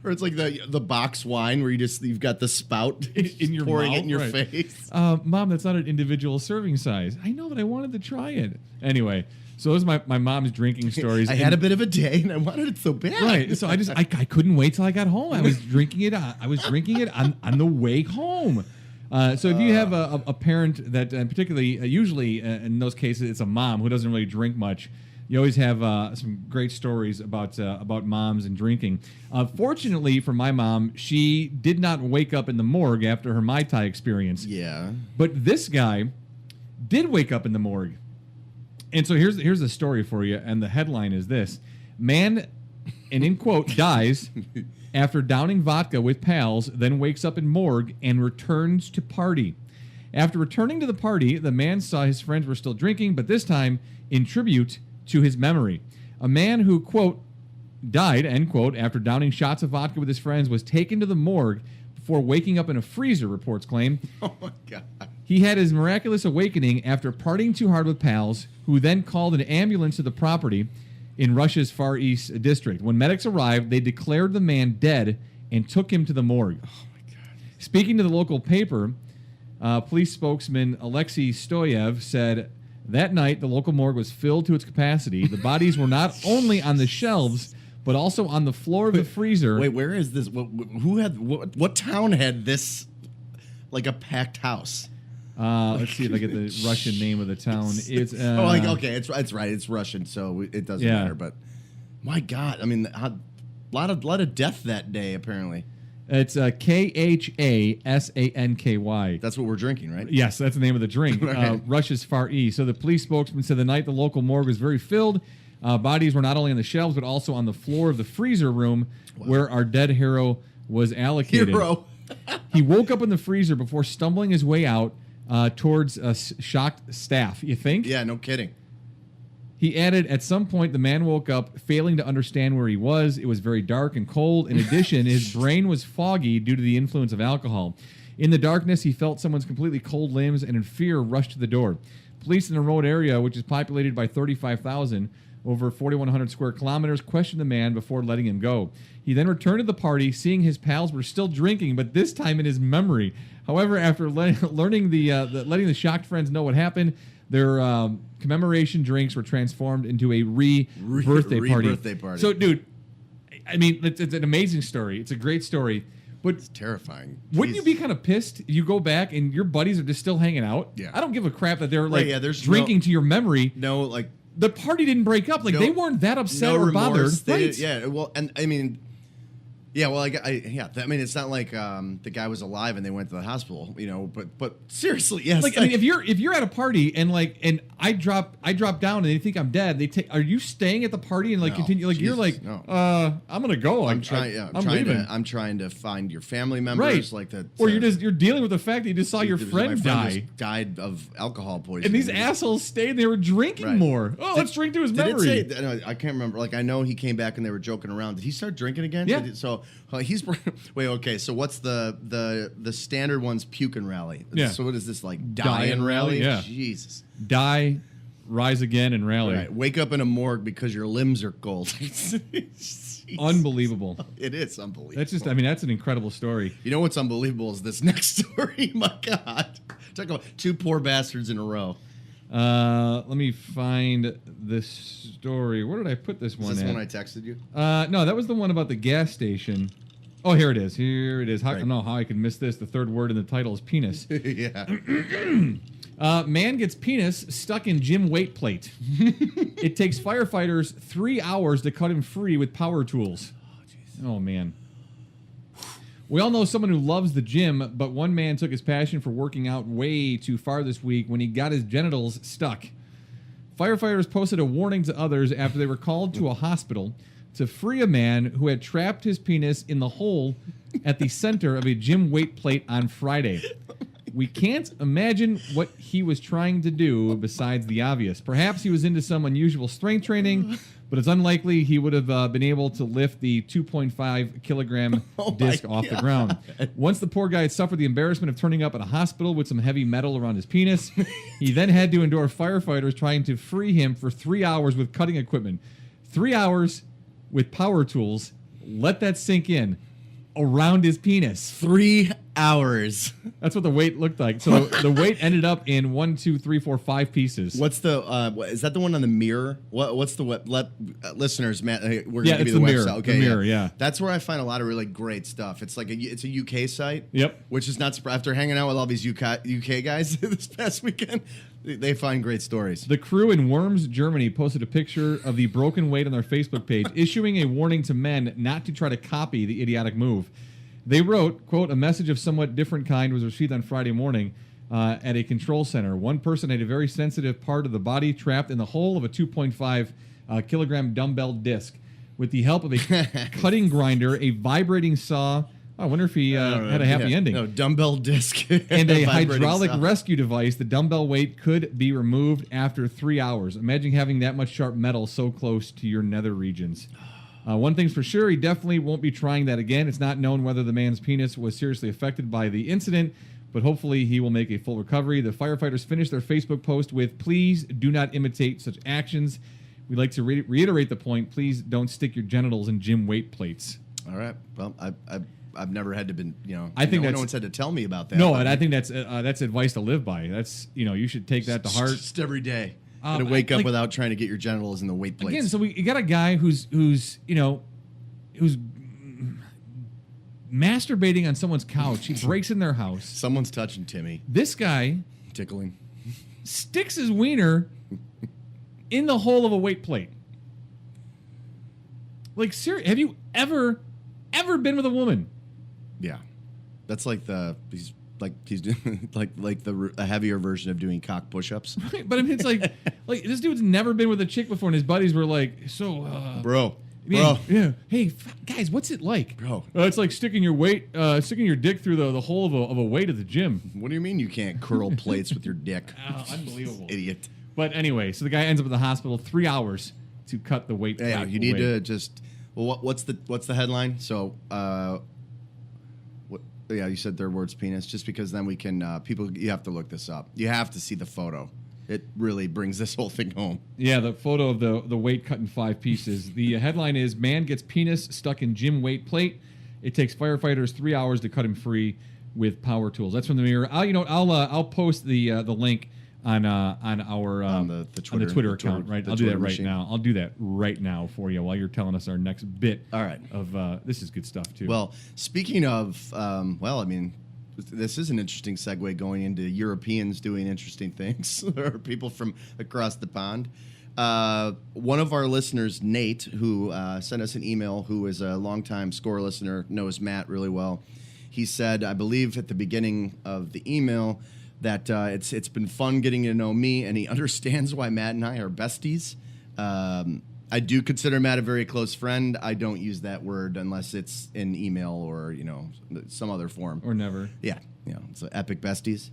Or it's like the box wine where you've got the spout in your pouring mouth, it in your face. Mom, that's not an individual serving size. I know, but I wanted to try it anyway. So those are my mom's drinking stories. I had a bit of a day, and I wanted it so bad. Right. So I couldn't wait till I got home. I was drinking it. On the way home. So if you have a parent that, particularly, usually in those cases, it's a mom who doesn't really drink much. You always have some great stories about moms and drinking. Fortunately for my mom, she did not wake up in the morgue after her Mai Tai experience. Yeah. But this guy did wake up in the morgue. And so here's the story for you, and the headline is this: man, and in quote, dies after downing vodka with pals, then wakes up in morgue and returns to party. After returning to the party, the man saw his friends were still drinking, but this time in tribute to his memory. A man who, quote, died, end quote, after downing shots of vodka with his friends was taken to the morgue before waking up in a freezer, reports claim. Oh, my God. He had his miraculous awakening after partying too hard with pals, who then called an ambulance to the property in Russia's Far East district. When medics arrived, they declared the man dead and took him to the morgue. Oh, my God. Speaking to the local paper, police spokesman Alexei Stoyev said that night the local morgue was filled to its capacity. The bodies were not only on the shelves, but also on the floor of the freezer. Wait, where is this? What town had this, like a packed house? Let's see if I get the Russian name of the town. It's okay, it's right. It's Russian, so it doesn't matter. But my God, I mean, a lot of death that day. Apparently, it's Khasanky. That's what we're drinking, right? Yes, that's the name of the drink. Right. Russia's Far East. So the police spokesman said the night the local morgue was very filled. Bodies were not only on the shelves, but also on the floor of the freezer room where our dead hero was allocated. He woke up in the freezer before stumbling his way out towards shocked staff. You think? Yeah, no kidding. He added, at some point, the man woke up, failing to understand where he was. It was very dark and cold. In addition, his brain was foggy due to the influence of alcohol. In the darkness, he felt someone's completely cold limbs and in fear rushed to the door. Police in the remote area, which is populated by 35,000, over 4,100 square kilometers, questioned the man before letting him go. He then returned to the party, seeing his pals were still drinking, but this time in his memory. However, after letting the shocked friends know what happened, their commemoration drinks were transformed into a birthday party. So, dude, I mean, it's an amazing story. It's a great story. But it's terrifying. Wouldn't you be kind of pissed if you go back and your buddies are just still hanging out? Yeah. I don't give a crap that they're like there's drinking to your memory. No, like the party didn't break up. Like they weren't that upset or bothered. Right. Yeah. Well, and I mean, yeah. Well, I mean, it's not like the guy was alive and they went to the hospital, you know. But seriously, yes. Like I mean, if you're at a party and I drop down and they think I'm dead, are you staying at the party and continue? Like Jesus, you're like, I'm gonna go. I'm trying to find your family members, right? Like that, or you're dealing with the fact that you just saw your friend die. Just died of alcohol poisoning. And these assholes stayed. They were drinking more. Oh, let's drink to his memory. Did it say? I can't remember. Like I know he came back and they were joking around. Did he start drinking again? Yeah. So he's wait. Okay. So what's the standard one's puke and rally? Yeah. So what is this like? Die and rally? Yeah. Jesus. Die, rise again, and rally. Right. Wake up in a morgue because your limbs are cold. Unbelievable. It is unbelievable. That's an incredible story. You know what's unbelievable is this next story. My God. Talk about two poor bastards in a row. Let me find this story. Where did I put this one? Is this at? one I texted you? No, that was the one about the gas station. Oh, here it is. Here it is. I don't know how I could miss this. The third word in the title is penis. Yeah. Man gets penis stuck in gym weight plate. It takes firefighters 3 hours to cut him free with power tools. Oh, man. We all know someone who loves the gym, but one man took his passion for working out way too far this week when he got his genitals stuck. Firefighters posted a warning to others after they were called to a hospital to free a man who had trapped his penis in the hole at the center of a gym weight plate on Friday. We can't imagine what he was trying to do besides the obvious. Perhaps he was into some unusual strength training, but it's unlikely he would have been able to lift the 2.5 kilogram disc off the ground. Once the poor guy had suffered the embarrassment of turning up at a hospital with some heavy metal around his penis, he then had to endure firefighters trying to free him for 3 hours with cutting equipment. 3 hours with power tools. Let that sink in. Around his penis. 3 hours. That's what the weight looked like. So the weight ended up in 1, 2, 3, 4, 5 pieces. What's the? Is that the one on the mirror? What's the web? Listeners, Matt, we're gonna give you the the mirror. website. Okay, the mirror, yeah. That's where I find a lot of really great stuff. It's like it's a UK site. Yep. Which is not surprising. After hanging out with all these UK guys this past weekend, they find great stories. The crew in Worms, Germany, posted a picture of the broken weight on their Facebook page, issuing a warning to men not to try to copy the idiotic move. They wrote, quote, a message of somewhat different kind was received on Friday morning. at a control center. One person had a very sensitive part of the body trapped in the hole of a 2.5 kilogram dumbbell disc. With the help of a cutting grinder, a vibrating saw. I wonder if he had a happy ending. No, dumbbell disc. And a hydraulic rescue device. The dumbbell weight could be removed after 3 hours. Imagine having that much sharp metal so close to your nether regions. One thing's for sure, he definitely won't be trying that again. It's not known whether the man's penis was seriously affected by the incident, but hopefully he will make a full recovery. The firefighters finished their Facebook post with, "Please do not imitate such actions. We'd like to reiterate the point. Please don't stick your genitals in gym weight plates." All right. Well, I've never had to been, I think no one's had to tell me about that. No, and I think that's advice to live by. That's, you should take that to heart. Just every day. Gotta wake up without trying to get your genitals in the weight plates. Again, so you got a guy who's masturbating on someone's couch. He breaks in their house. Someone's touching Timmy. This guy Tickling. sticks his wiener in the hole of a weight plate. Like, seriously, have you ever been with a woman? Yeah, that's like he's doing a heavier version of doing cock push-ups. Right, but I mean, it's like this dude's never been with a chick before, and his buddies were like, bro, yeah, hey guys, what's it like, bro? It's like sticking your dick through the hole of a weight at the gym. What do you mean you can't curl plates with your dick? Oh, unbelievable, idiot. But anyway, so the guy ends up in the hospital 3 hours to cut the weight. Yeah, you need to just. Well, what's the headline? So, yeah, you said third word's penis. Just because then we can people. You have to look this up. You have to see the photo. It really brings this whole thing home. Yeah, the photo of the weight cut in 5 pieces. The headline is "Man Gets Penis Stuck in Gym Weight Plate. It Takes Firefighters 3 hours to Cut Him Free with Power Tools." That's from the Mirror. I'll post the link on the Twitter account. Right, I'll do that right now. I'll do that right now for you while you're telling us our next bit. All right. Of this is good stuff too. Well, speaking of, this is an interesting segue going into Europeans doing interesting things, or people from across the pond. One of our listeners, Nate, who sent us an email, who is a longtime Score listener, knows Matt really well. He said, I believe at the beginning of the email, that it's been fun getting to know me, and he understands why Matt and I are besties. I do consider Matt a very close friend. I don't use that word unless it's in email or some other form. Or never. Yeah, it's epic besties.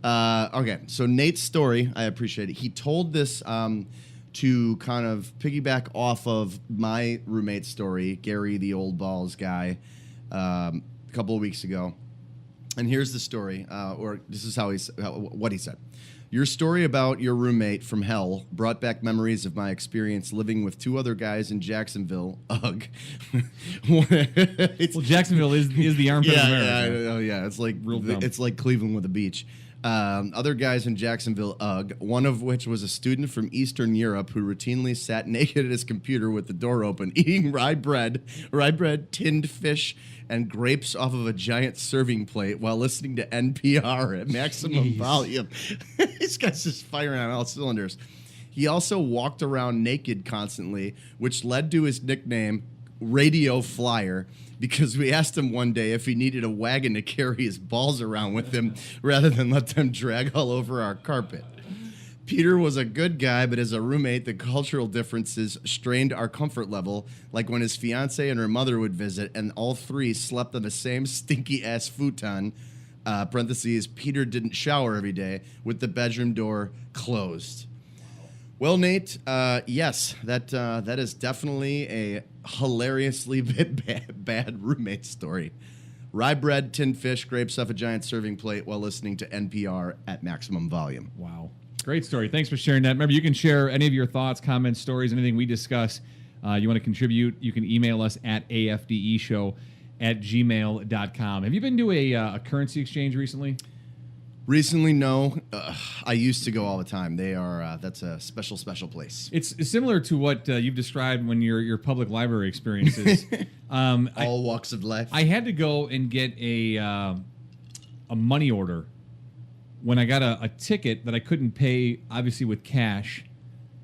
Okay, so Nate's story, I appreciate it. He told this to kind of piggyback off of my roommate's story, Gary, the old balls guy, a couple of weeks ago. And here's the story, or this is what he said. Your story about your roommate from hell brought back memories of my experience living with 2 other guys in Jacksonville. Ugh. Well, Jacksonville is the armpit of America. Yeah. It's like Cleveland with a beach. Other guys in Jacksonville, one of which was a student from Eastern Europe who routinely sat naked at his computer with the door open, eating rye bread, tinned fish, and grapes off of a giant serving plate while listening to NPR at maximum volume. This guy's just firing on all cylinders. He also walked around naked constantly, which led to his nickname, Radio Flyer, because we asked him one day if he needed a wagon to carry his balls around with him rather than let them drag all over our carpet. Peter was a good guy, but as a roommate, the cultural differences strained our comfort level, like when his fiancée and her mother would visit, and all 3 slept on the same stinky-ass futon, parentheses, Peter didn't shower every day, with the bedroom door closed. Well, Nate, yes, that is definitely a hilariously bad roommate story. Rye bread, tinned fish, grapes off a giant serving plate while listening to NPR at maximum volume. Wow. Great story. Thanks for sharing that. Remember, you can share any of your thoughts, comments, stories, anything we discuss. You want to contribute, you can email us at afdeshow@gmail.com. Have you been to a currency exchange recently? Recently, no. I used to go all the time. They are that's a special place. It's similar to what you've described when your public library experiences. All walks of life. I had to go and get a money order when I got a ticket that I couldn't pay, obviously with cash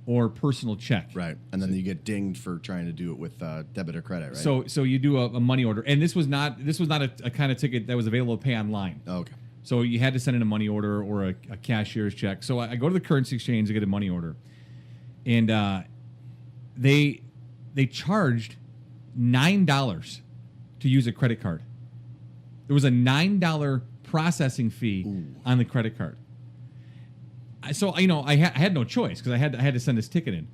or personal check. Right, and then you get dinged for trying to do it with debit or credit, right? So you do a money order, and this was not a kind of ticket that was available to pay online. Oh, okay. So you had to send in a money order or a cashier's check. So I go to the currency exchange to get a money order, and they charged $9 to use a credit card. There was a $9 processing fee on the credit card. So I had no choice because I had to send this ticket in.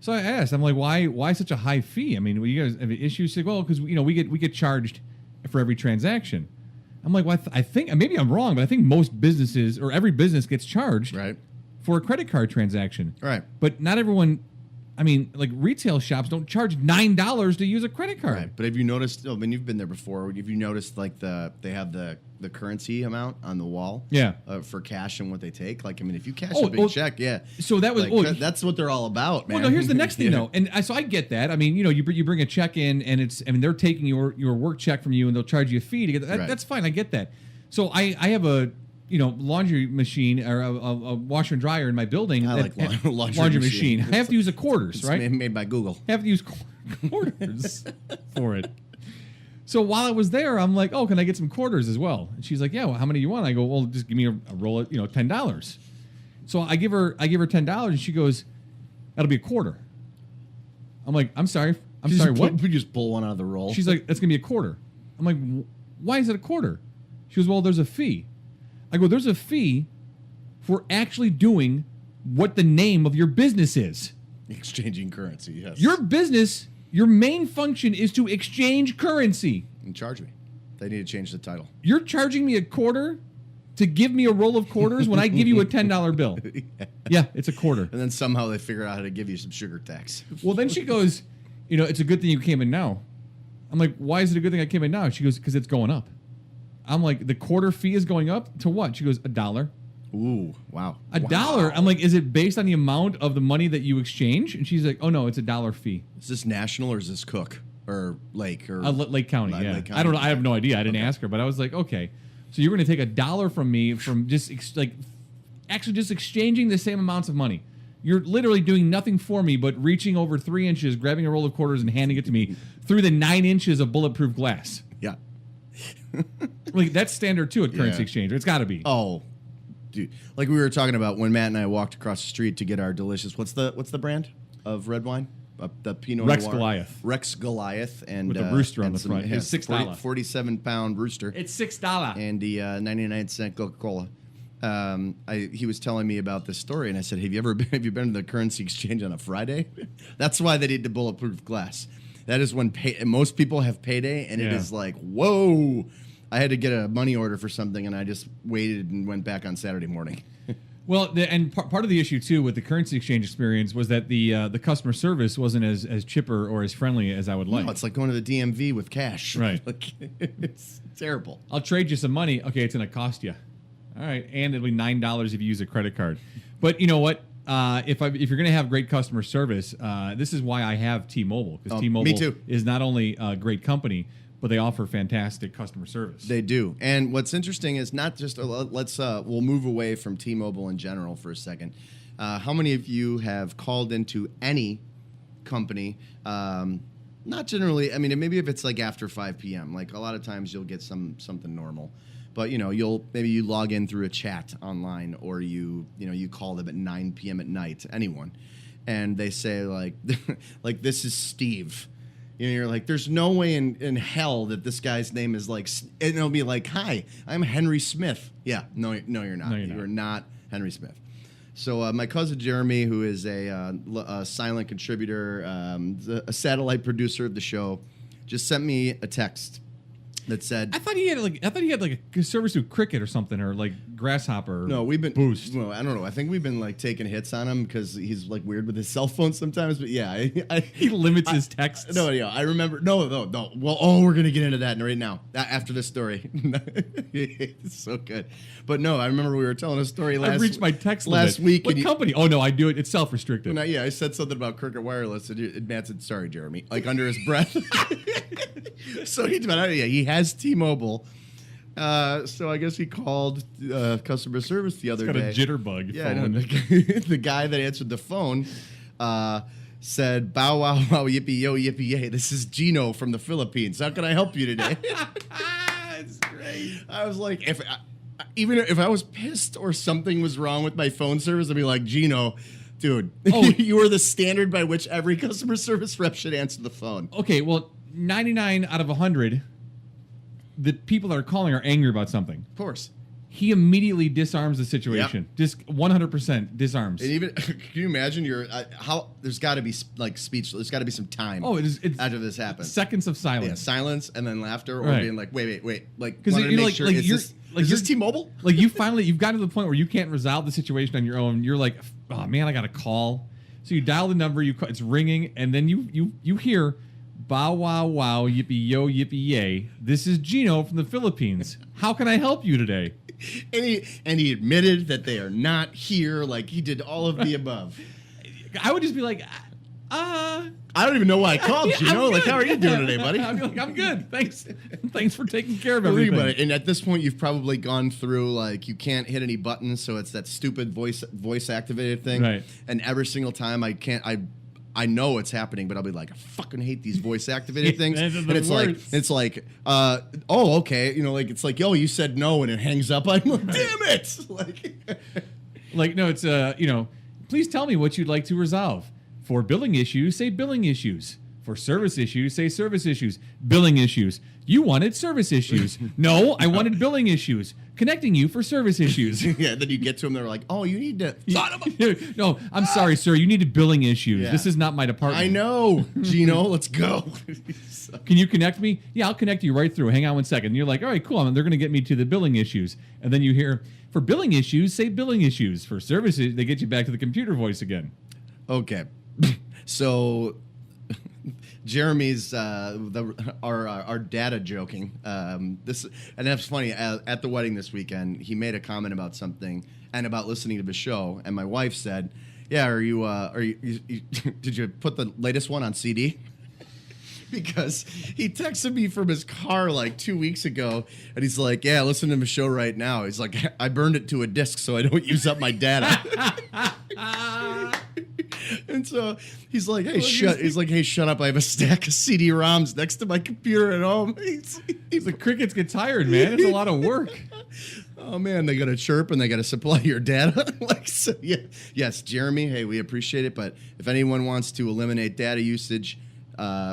So I asked, I'm like, why such a high fee? I mean, you guys have issues? She said, well, because we get charged for every transaction. I'm like, well, I think maybe I'm wrong, but I think most businesses or every business gets charged for a credit card transaction. Right. But not everyone. I mean, like retail shops don't charge $9 to use a credit card. Right. But have you noticed? I mean, you've been there before. Have you noticed like they have the currency amount on the wall? Yeah. For cash and what they take. Like, I mean, if you cash a big check, yeah. So that was that's what they're all about, man. Well, no. Here's the next thing though, and so I get that. I mean, you bring a check in, and they're taking your work check from you, and they'll charge you a fee to get that. That's fine. I get that. So I have a laundry machine or a washer and dryer in my building. I like laundry machine. I have to use a quarters, right? It's made by Google. I have to use quarters for it. So while I was there, I'm like, oh, can I get some quarters as well? And she's like, yeah, well, how many do you want? I go, well, just give me a roll of, $10. So I give her $10, and she goes, that'll be a quarter. I'm like, I'm sorry, what? We just pull one out of the roll. She's like, that's gonna be a quarter. I'm like, why is it a quarter? She goes, well, there's a fee. I go, there's a fee for actually doing what the name of your business is. Exchanging currency, yes. Your business, your main function is to exchange currency. And charge me. They need to change the title. You're charging me a quarter to give me a roll of quarters when I give you a $10 bill. Yeah, it's a quarter. And then somehow they figure out how to give you some sugar tax. Well, then she goes, it's a good thing you came in now. I'm like, why is it a good thing I came in now? She goes, because it's going up. I'm like, the quarter fee is going up to what? She goes, $1. Ooh, wow. $1? I'm like, is it based on the amount of the money that you exchange? And she's like, oh, no, it's $1 fee. Is this national or is this Cook or Lake? Or Lake County, yeah. Lake County. I don't know. I have no idea. I didn't ask her, but I was like, okay. So you're going to take $1 from me from just actually just exchanging the same amounts of money. You're literally doing nothing for me but reaching over 3 inches, grabbing a roll of quarters and handing it to me through the 9 inches of bulletproof glass. Yeah. Like that's standard too at currency exchange. It's got to be. Oh, dude! Like we were talking about when Matt and I walked across the street to get our delicious. What's the brand of red wine? The Pinot Rex Noir. Goliath. Rex Goliath and with a rooster on the front. Yeah, it's $6. 47-pound rooster. It's $6. And the 99-cent Coca-Cola. He was telling me about this story, and I said, "Have you been to the currency exchange on a Friday?" That's why they need the bulletproof glass. That is when most people have payday, and it is like, whoa. I had to get a money order for something, and I just waited and went back on Saturday morning. Well, and part of the issue, too, with the currency exchange experience was that the customer service wasn't as chipper or as friendly as I would like. No, it's like going to the DMV with cash. Right. It's terrible. I'll trade you some money. Okay, it's going to cost you. All right, and it'll be $9 if you use a credit card. But you know what? If you're going to have great customer service, this is why I have T-Mobile. Because T-Mobile is not only a great company, but they offer fantastic customer service. They do. And what's interesting is not just we'll move away from T-Mobile in general for a second. How many of you have called into any company? Not generally. I mean, maybe if it's like after 5 p.m. Like a lot of times you'll get something normal. But maybe you log in through a chat online, or you call them at 9 p.m. at night. Anyone, and they say like this is Steve. You're like, there's no way in hell that this guy's name is like, and it'll be like, hi, I'm Henry Smith. Yeah, no, you're not. You're not Henry Smith. So my cousin Jeremy, who is a silent contributor, a satellite producer of the show, just sent me a text that said, I thought he had like a service with Cricket or something, or like Grasshopper. No, we've been Boost. Well, I don't know. I think we've been like taking hits on him because he's like weird with his cell phone sometimes. But yeah, he limits his texts. No, yeah, I remember. No. Well, we're gonna get into that right now after this story. It's so good. But no, I remember we were telling a story last. I reached my text last week. What company? Oh no, I do it. It's self-restricted. Well, I said something about Cricket Wireless, and Matt said, "Sorry, Jeremy," like under his breath. So he has T-Mobile. So I guess he called customer service the other day. Got a jitterbug. Yeah, the guy that answered the phone said, "Bow wow wow yippee yo yippee yay. This is Gino from the Philippines. How can I help you today?" That's great. I was like, even if I was pissed or something was wrong with my phone service, I'd be like, Gino, dude, you are the standard by which every customer service rep should answer the phone. Okay, well, 99 out of 100, the people that are calling are angry about something. Of course. He immediately disarms the situation. Yep. Just 100% disarms. And even, can you imagine how there's got to be like speech, there's got to be some time it's after this happens. Seconds of silence. Yeah, silence and then laughter, or Right. being like, wait. Like, Because wanted to make sure, is this T-Mobile? Like you've gotten to the point where you can't resolve the situation on your own. You're like, oh man, I got to call. So you dial the number, it's ringing, and then you hear, bow wow wow, yippee yo, yippee yay. This is Gino from the Philippines. How can I help you today? And he admitted that they are not here. Like he did all of the above. I would just be like, I don't even know why I called you. Like, how are you doing today, buddy? I'd be like, I'm good. Thanks for taking care of Think everything. about it. And at this point, you've probably gone through like you can't hit any buttons, so it's that stupid voice activated thing. Right. And every single time I know it's happening, but I'll be like, I fucking hate these voice activated things. Those are And the it's worst. like, oh, okay. Like it's like, yo, you said no, and it hangs up. I'm like, damn it! Like, no, it's please tell me what you'd like to resolve. For billing issues, say billing issues. For service issues, say service issues. Billing issues. You wanted service issues. No, I wanted billing issues. Connecting you for service issues. Yeah. Then you get to them, they're like, oh, you need to. No, I'm sorry, sir. You needed billing issues. Yeah. This is not my department. I know, Gino. Let's go. Can you connect me? Yeah, I'll connect you right through. Hang on one second. And you're like, all right, cool. They're going to get me to the billing issues. And then you hear, for billing issues, say billing issues. For services, they get you back to the computer voice again. Okay. So Jeremy's our data joking. And that's funny. At the wedding this weekend, he made a comment about something and about listening to the show. And my wife said, "Yeah, are you did you put the latest one on CD?" Because he texted me from his car like 2 weeks ago, and he's like, "Yeah, listen to the show right now." He's like, "I burned it to a disc so I don't use up my data." And so he's like, "Hey, shut up! I have a stack of CD-ROMs next to my computer at home." The crickets get tired, man. It's a lot of work. Oh man, they got to chirp and they got to supply your data. So, yeah, yes, Jeremy. Hey, we appreciate it, but if anyone wants to eliminate data usage,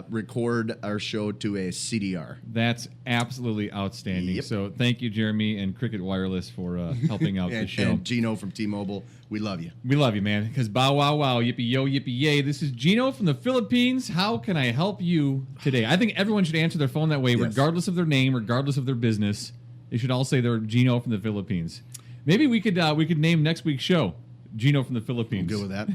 record our show to a CDR. That's absolutely outstanding. Yep. So thank you, Jeremy and Cricket Wireless, for helping out the show. And Gino from T-Mobile, we love you. We love you, man. Because bow, wow, wow, yippee, yo, yippee, yay. This is Gino from the Philippines. How can I help you today? I think everyone should answer their phone that way, regardless of their name, regardless of their business. They should all say they're Gino from the Philippines. Maybe we could name next week's show Gino from the Philippines. I'm good with that.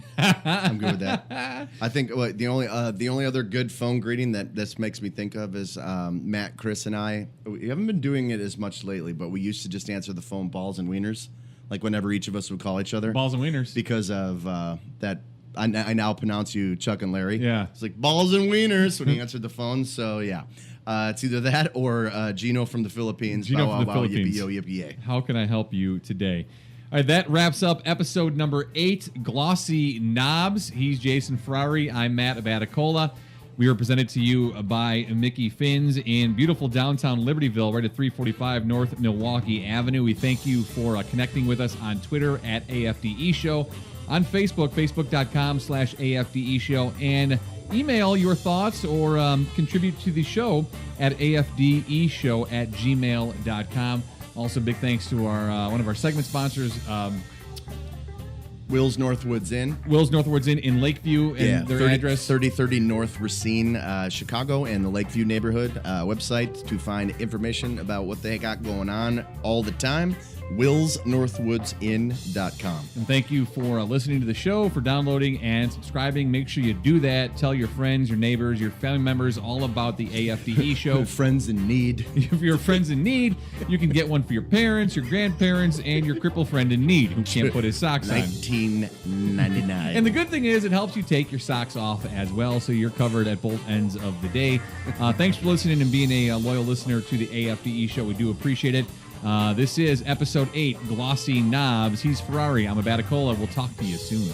I'm good with that. I think the only other good phone greeting that this makes me think of is Matt, Chris, and I. We haven't been doing it as much lately, but we used to just answer the phone balls and wieners, like whenever each of us would call each other. Balls and wieners. Because of that. I now pronounce you Chuck and Larry. Yeah. It's like balls and wieners when he answered the phone. So yeah. It's either that or Gino from the Philippines. Gino from the Philippines. Yippee yo, yippee yay. How can I help you today? All right, that wraps up episode number 8, Glossy Knobs. He's Jason Ferrari. I'm Matt Abaticola. We are presented to you by Mickey Finn's in beautiful downtown Libertyville, right at 345 North Milwaukee Avenue. We thank you for connecting with us on Twitter at AFDE Show, on Facebook, facebook.com/AFDE Show, and email your thoughts or contribute to the show at afdeshow@gmail.com. Also, big thanks to our one of our segment sponsors, Will's Northwoods Inn. Will's Northwoods Inn in Lakeview, and their address 3030 North Racine, Chicago, and the Lakeview neighborhood website to find information about what they got going on all the time. WillsNorthwoodsInn.com. And thank you for listening to the show, for downloading and subscribing. Make sure you do that. Tell your friends, your neighbors, your family members all about the AFDE show. Friends in need. If you're friends in need, you can get one for your parents, your grandparents, and your cripple friend in need who can't put his socks on. $19.99. And the good thing is it helps you take your socks off as well, so you're covered at both ends of the day. Thanks for listening and being a loyal listener to the AFDE show. We do appreciate it. This is episode 8, Glossy Knobs. He's Ferrari. I'm Abaticola. We'll talk to you soon.